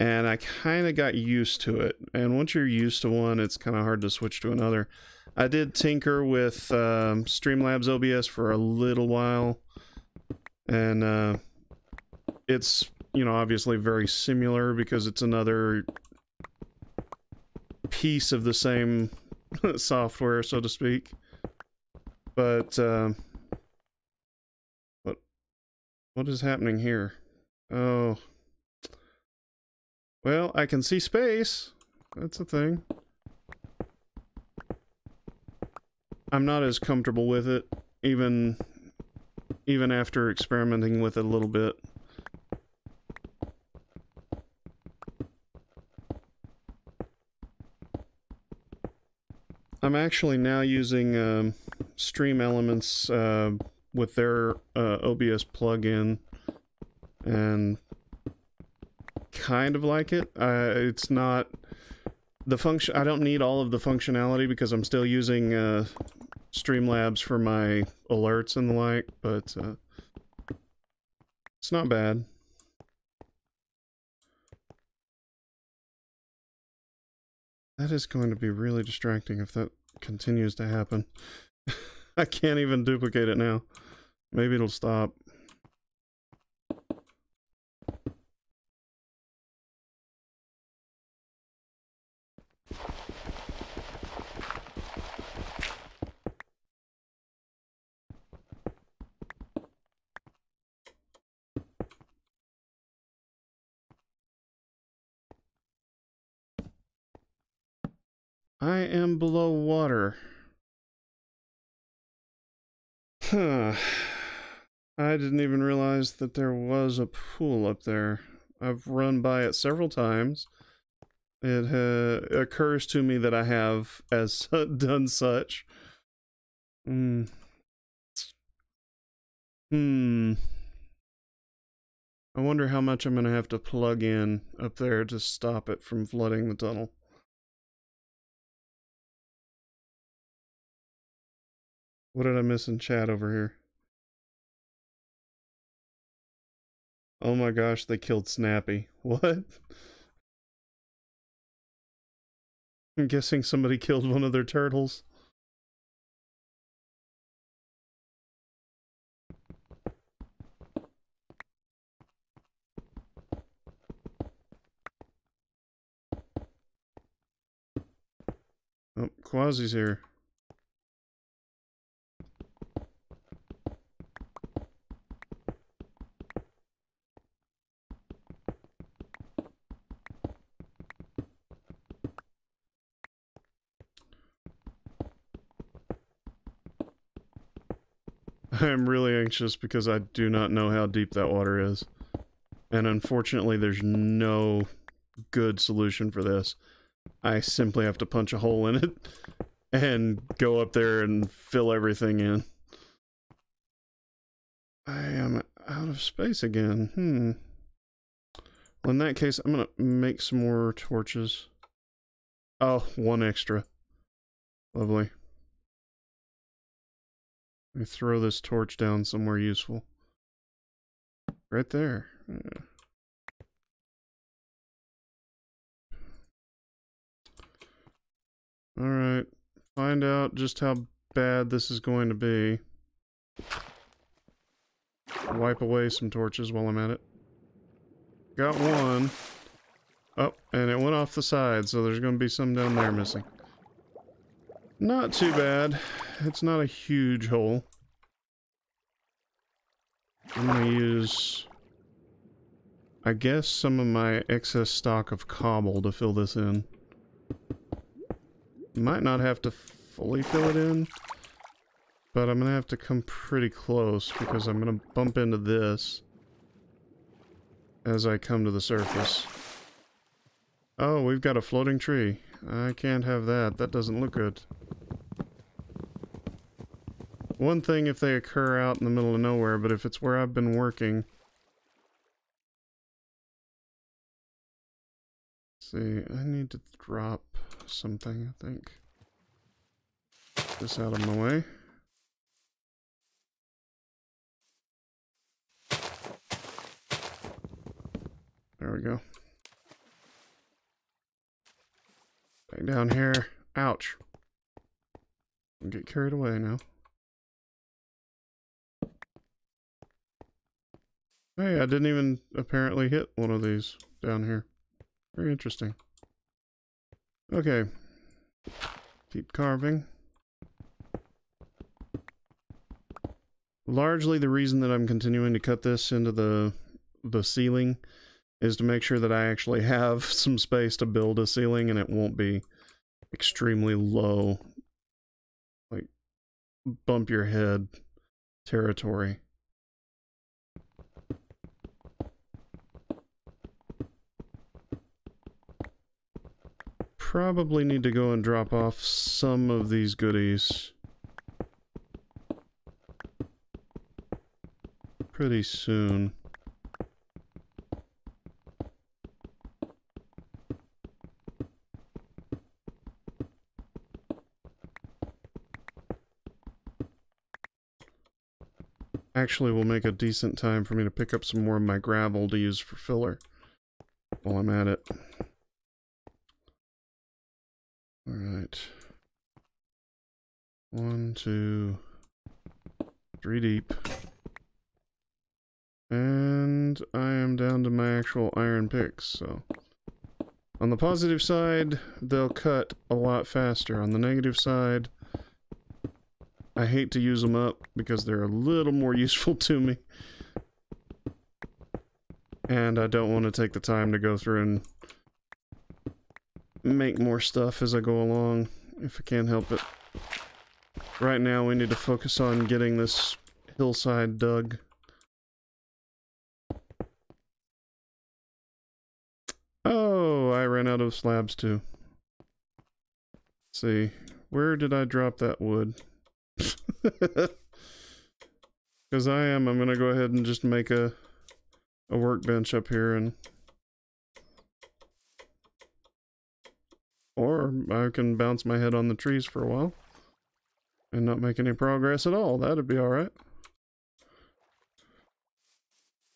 [SPEAKER 1] And I kind of got used to it. And once you're used to one, it's kind of hard to switch to another. I did tinker with Streamlabs OBS for a little while. And it's, you know, obviously very similar because it's another piece of the same software, so to speak. But what is happening here? Oh. Well, I can see space. That's a thing. I'm not as comfortable with it, even after experimenting with it a little bit. I'm actually now using Stream Elements with their OBS plugin, and kind of like it. It's not the function. I don't need all of the functionality because I'm still using Streamlabs for my alerts and the like, but it's not bad. That is going to be really distracting if that continues to happen. I can't even duplicate it now. Maybe it'll stop. I am below water. Huh. I didn't even realize that there was a pool up there. I've run by it several times. It occurs to me that I have done such. I wonder how much I'm going to have to plug in up there to stop it from flooding the tunnel. What did I miss in chat over here? Oh my gosh, they killed Snappy. What? I'm guessing somebody killed one of their turtles. Oh, Quasi's here. I am really anxious because I do not know how deep that water is. And unfortunately, there's no good solution for this. I simply have to punch a hole in it and go up there and fill everything in. I am out of space again. Well, in that case, I'm gonna make some more torches. Oh, one extra. Lovely. Let me throw this torch down somewhere useful. Right there. Yeah. Alright. Find out just how bad this is going to be. Wipe away some torches while I'm at it. Got one. Oh, and it went off the side, so there's going to be some down there missing. Not too bad. It's not a huge hole. I'm going to use, I guess, some of my excess stock of cobble to fill this in. Might not have to fully fill it in, but I'm going to have to come pretty close because I'm going to bump into this as I come to the surface. Oh, we've got a floating tree. I can't have that. That doesn't look good. One thing if they occur out in the middle of nowhere, but if it's where I've been working... Let's see, I need to drop something, I think. Get this out of my way. There we go. Back down here. Ouch. I'll get carried away now. Hey, I didn't even apparently hit one of these down here. Very interesting. Okay. Keep carving. Largely the reason that I'm continuing to cut this into the ceiling is to make sure that I actually have some space to build a ceiling and it won't be extremely low. Like, bump your head territory. Probably need to go and drop off some of these goodies pretty soon. Actually, will make a decent time for me to pick up some more of my gravel to use for filler while I'm at it. Alright. 1, 2, 3 deep. And I am down to my actual iron picks, so... On the positive side, they'll cut a lot faster. On the negative side, I hate to use them up because they're a little more useful to me. And I don't want to take the time to go through and make more stuff as I go along, if I can help it. Right now we need to focus on getting this hillside dug. Oh, I ran out of slabs too. Let's see, where did I drop that wood? Because I'm gonna go ahead and just make a workbench up here, and or I can bounce my head on the trees for a while and not make any progress at all. That'd be alright.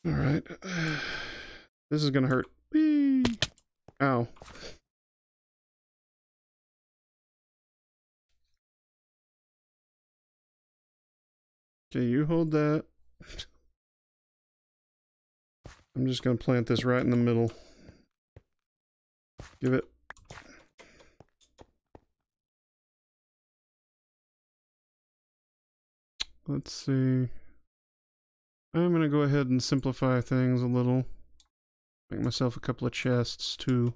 [SPEAKER 1] Alright. This is gonna hurt. Whee! Ow. Okay, you hold that. I'm just gonna plant this right in the middle. Give it. Let's see. I'm gonna go ahead and simplify things a little. Make myself a couple of chests too.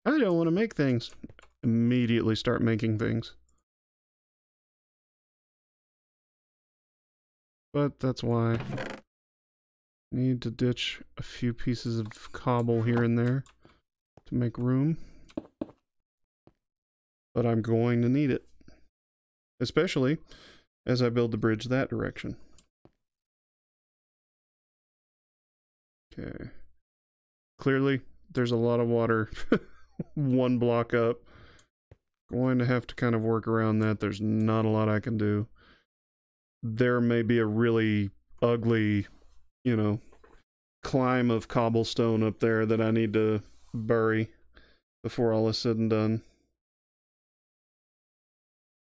[SPEAKER 1] I don't want to make things. Immediately start making things. But that's why. Need to ditch a few pieces of cobble here and there to make room. But I'm going to need it. Especially as I build the bridge that direction. Okay. Clearly, there's a lot of water one block up. Going to have to kind of work around that. There's not a lot I can do. There may be a really ugly, you know, climb of cobblestone up there that I need to bury before all is said and done.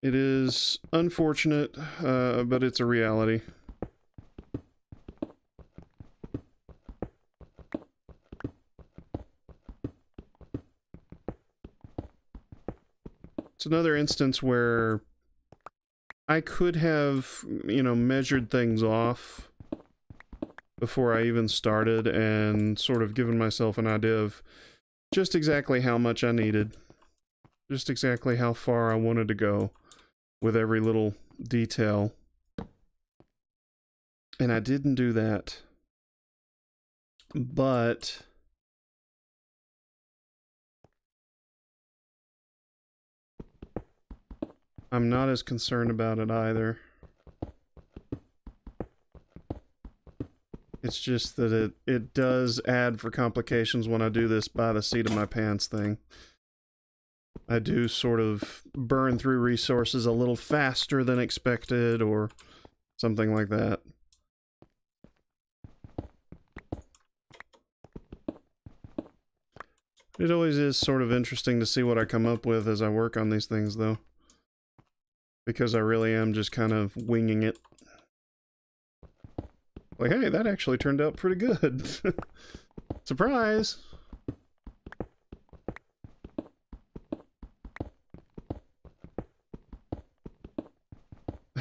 [SPEAKER 1] It is unfortunate, but it's a reality. It's another instance where I could have, you know, measured things off before I even started and sort of given myself an idea of just exactly how much I needed. Just exactly how far I wanted to go with every little detail. And I didn't do that. But I'm not as concerned about it either. It's just that it does add for complications when I do this by the seat of my pants thing. I do sort of burn through resources a little faster than expected or something like that. It always is sort of interesting to see what I come up with as I work on these things, though. Because I really am just kind of winging it. Like, hey, that actually turned out pretty good. Surprise!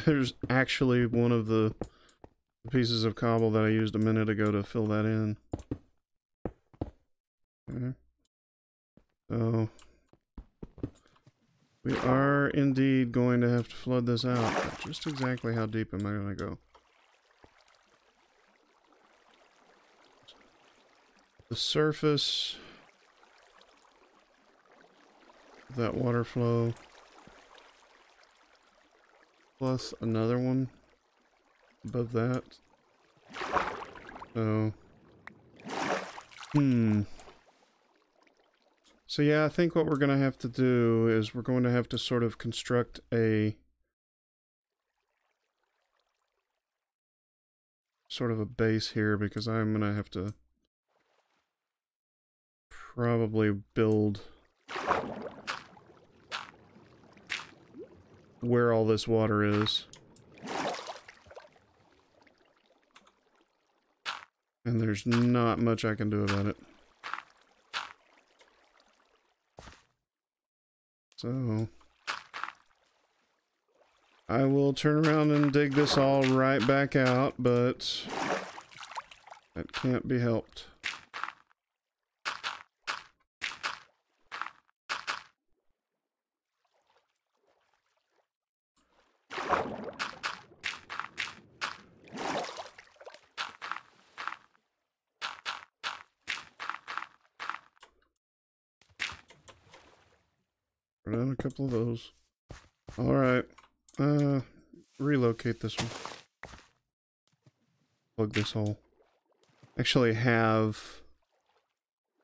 [SPEAKER 1] There's actually one of the pieces of cobble that I used a minute ago to fill that in. Okay. So we are indeed going to have to flood this out. But just exactly how deep am I going to go? The surface, that water flow, plus another one above that. So, so yeah, I think what we're going to have to do is we're going to have to sort of construct a sort of a base here, because I'm going to have to probably build where all this water is. And there's not much I can do about it. So I will turn around and dig this all right back out, but that can't be helped. Put in a couple of those. Alright. Relocate this one. Plug this hole. Actually have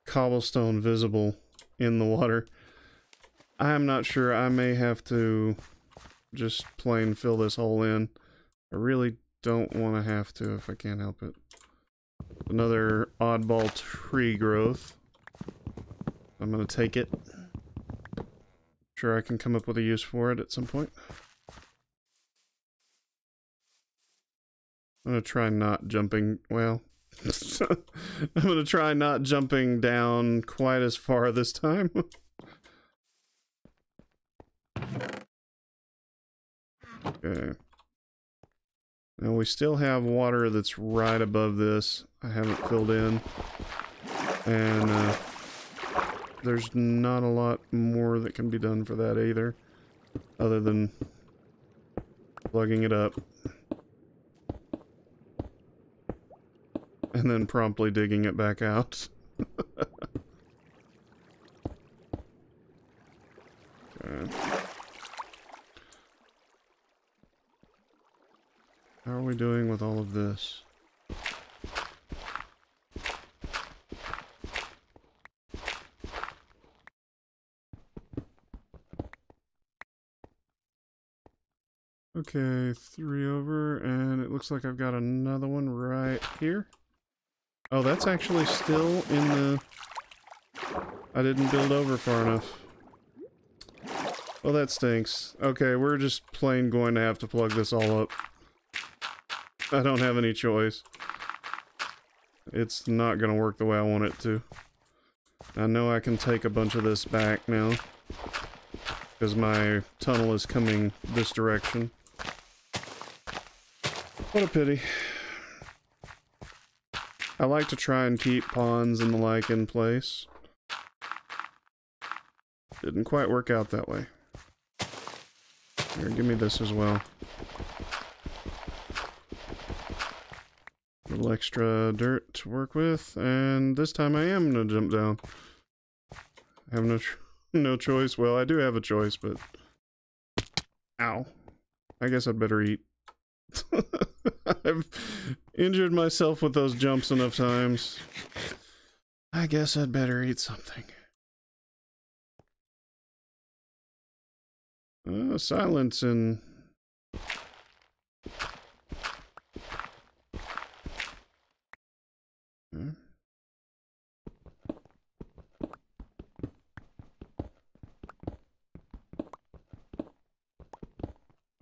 [SPEAKER 1] cobblestone visible in the water. I'm not sure. I may have to just plain fill this hole in. I really don't want to have to if I can't help it. Another oddball tree growth. I'm gonna take it. Sure, I can come up with a use for it at some point. I'm gonna try not jumping, well, I'm gonna try not jumping down quite as far this time. Okay. Now we still have water that's right above this. I haven't filled in. And, there's not a lot more that can be done for that either. Other than plugging it up. And then promptly digging it back out. Okay. How are we doing with all of this? Okay, 3 over, and it looks like I've got another one right here. Oh, that's actually still in the... I didn't build over far enough. Well, that stinks. Okay, we're just plain going to have to plug this all up. I don't have any choice. It's not going to work the way I want it to. I know I can take a bunch of this back now. Because my tunnel is coming this direction. What a pity. I like to try and keep ponds and the like in place. Didn't quite work out that way. Here, give me this as well. A little extra dirt to work with, and this time I am gonna jump down. I have no choice. Well, I do have a choice, but... Ow. I guess I'd better eat. I've injured myself with those jumps enough times. I guess I'd better eat something. Silence and...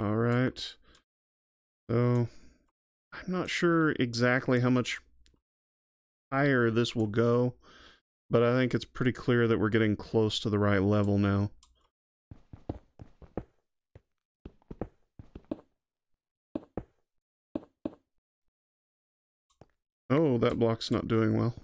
[SPEAKER 1] Alright. So, I'm not sure exactly how much higher this will go, but I think it's pretty clear that we're getting close to the right level now. Oh, that block's not doing well.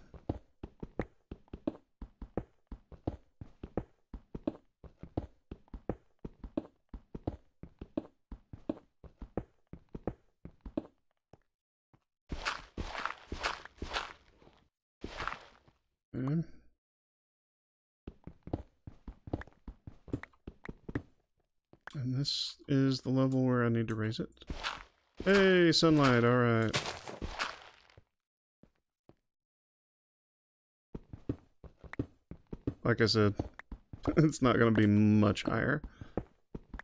[SPEAKER 1] Okay. And this is the level where I need to raise it. Hey, sunlight, alright. Like I said, it's not going to be much higher.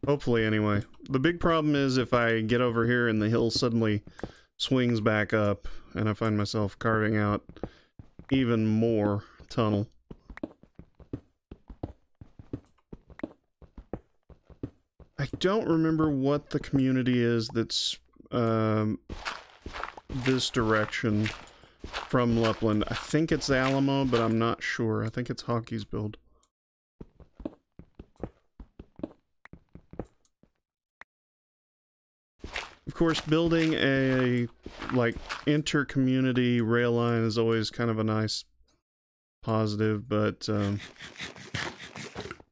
[SPEAKER 1] Hopefully, anyway. The big problem is if I get over here and the hill suddenly swings back up, and I find myself carving out even more tunnel. I don't remember what the community is that's this direction from LUPland. I think it's Alamo, but I'm not sure. I think it's Hockey's build. Of course, building a, like, inter-community rail line is always kind of a nice positive, but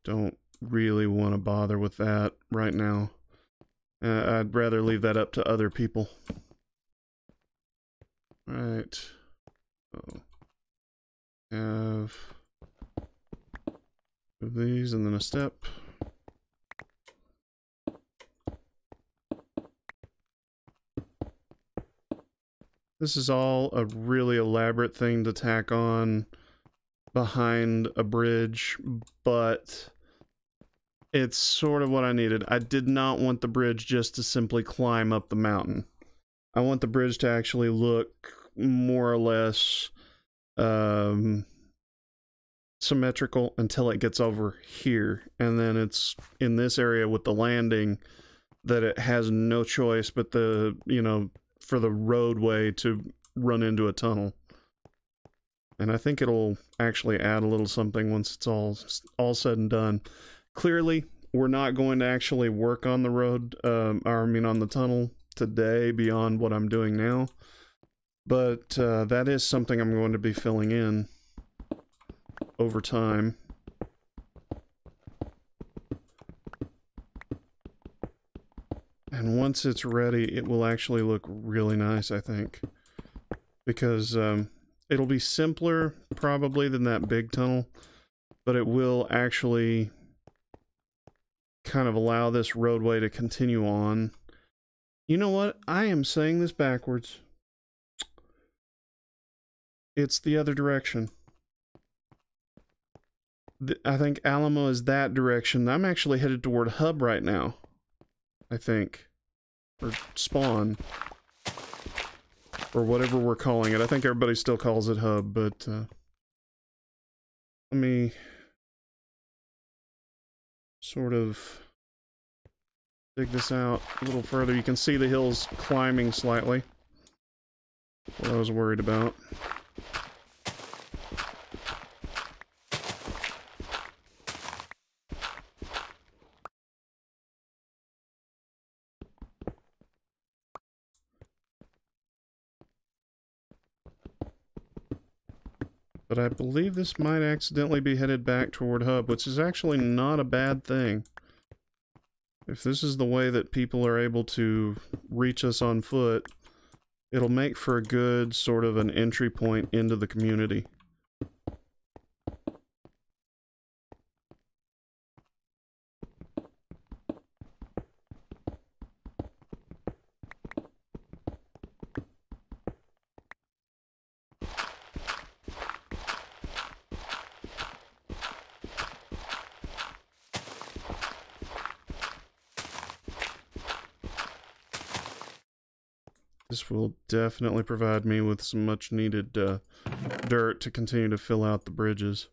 [SPEAKER 1] don't really want to bother with that right now. I'd rather leave that up to other people. Right. Oh. Have these and then a step. This is all a really elaborate thing to tack on behind a bridge, but it's sort of what I needed. I did not want the bridge just to simply climb up the mountain. I want the bridge to actually look more or less symmetrical until it gets over here, and then it's in this area with the landing that it has no choice but the, you know, for the roadway to run into a tunnel. And I think it'll actually add a little something once it's all said and done. Clearly, we're not going to actually work on the road, or I mean on the tunnel today beyond what I'm doing now. But that is something I'm going to be filling in over time. And once it's ready, it will actually look really nice, I think. Because it'll be simpler, probably, than that big tunnel. But it will actually kind of allow this roadway to continue on. You know what? I am saying this backwards. It's the other direction. I think Alamo is that direction. I'm actually headed toward Hub right now. I think. Or Spawn. Or whatever we're calling it. I think everybody still calls it Hub, but let me sort of dig this out a little further. You can see the hills climbing slightly. That's what I was worried about. But I believe this might accidentally be headed back toward Hub, which is actually not a bad thing. If this is the way that people are able to reach us on foot, it'll make for a good sort of an entry point into the community. This will definitely provide me with some much needed dirt to continue to fill out the bridges.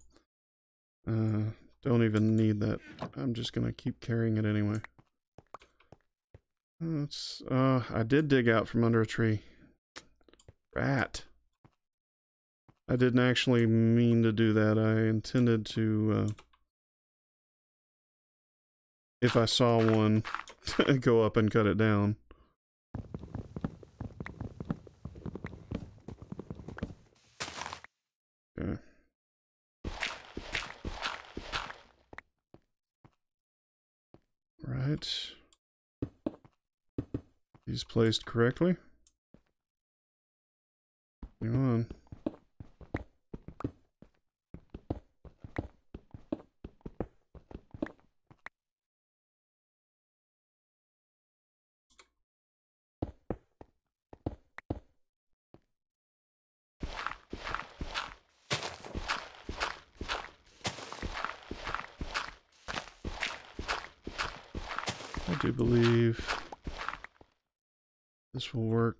[SPEAKER 1] Don't even need that. I'm just gonna keep carrying it anyway. I did dig out from under a tree. Rat. I didn't actually mean to do that. I intended to, if I saw one, go up and cut it down. Okay. Right. These placed correctly. Hang on. I do believe this will work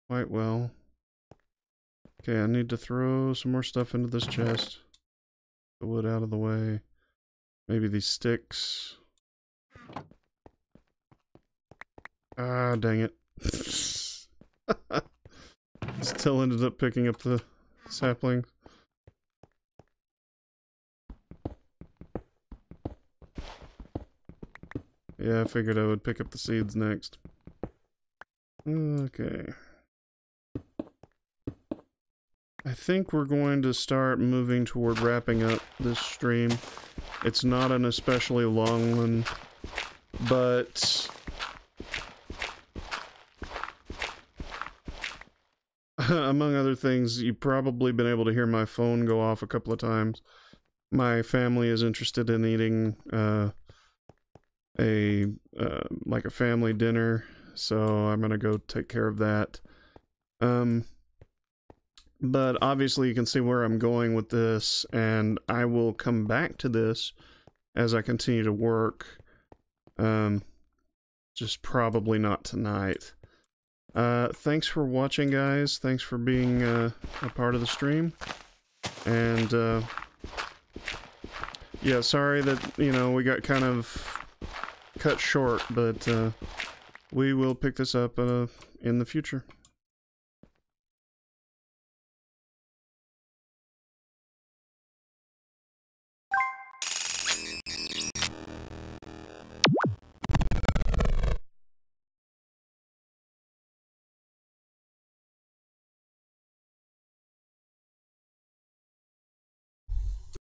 [SPEAKER 1] quite well. Okay, I need to throw some more stuff into this chest. The wood out of the way. Maybe these sticks. Ah, dang it. Still ended up picking up the sapling. Yeah, I figured I would pick up the seeds next. Okay. I think we're going to start moving toward wrapping up this stream. It's not an especially long one, but among other things, you've probably been able to hear my phone go off a couple of times. My family is interested in eating like a family dinner, so I'm gonna go take care of that. But obviously you can see where I'm going with this, and I will come back to this as I continue to work. Just probably not tonight. Thanks for watching, guys. Thanks for being a part of the stream. And yeah, sorry that, you know, we got kind of cut short, but we will pick this up in the future.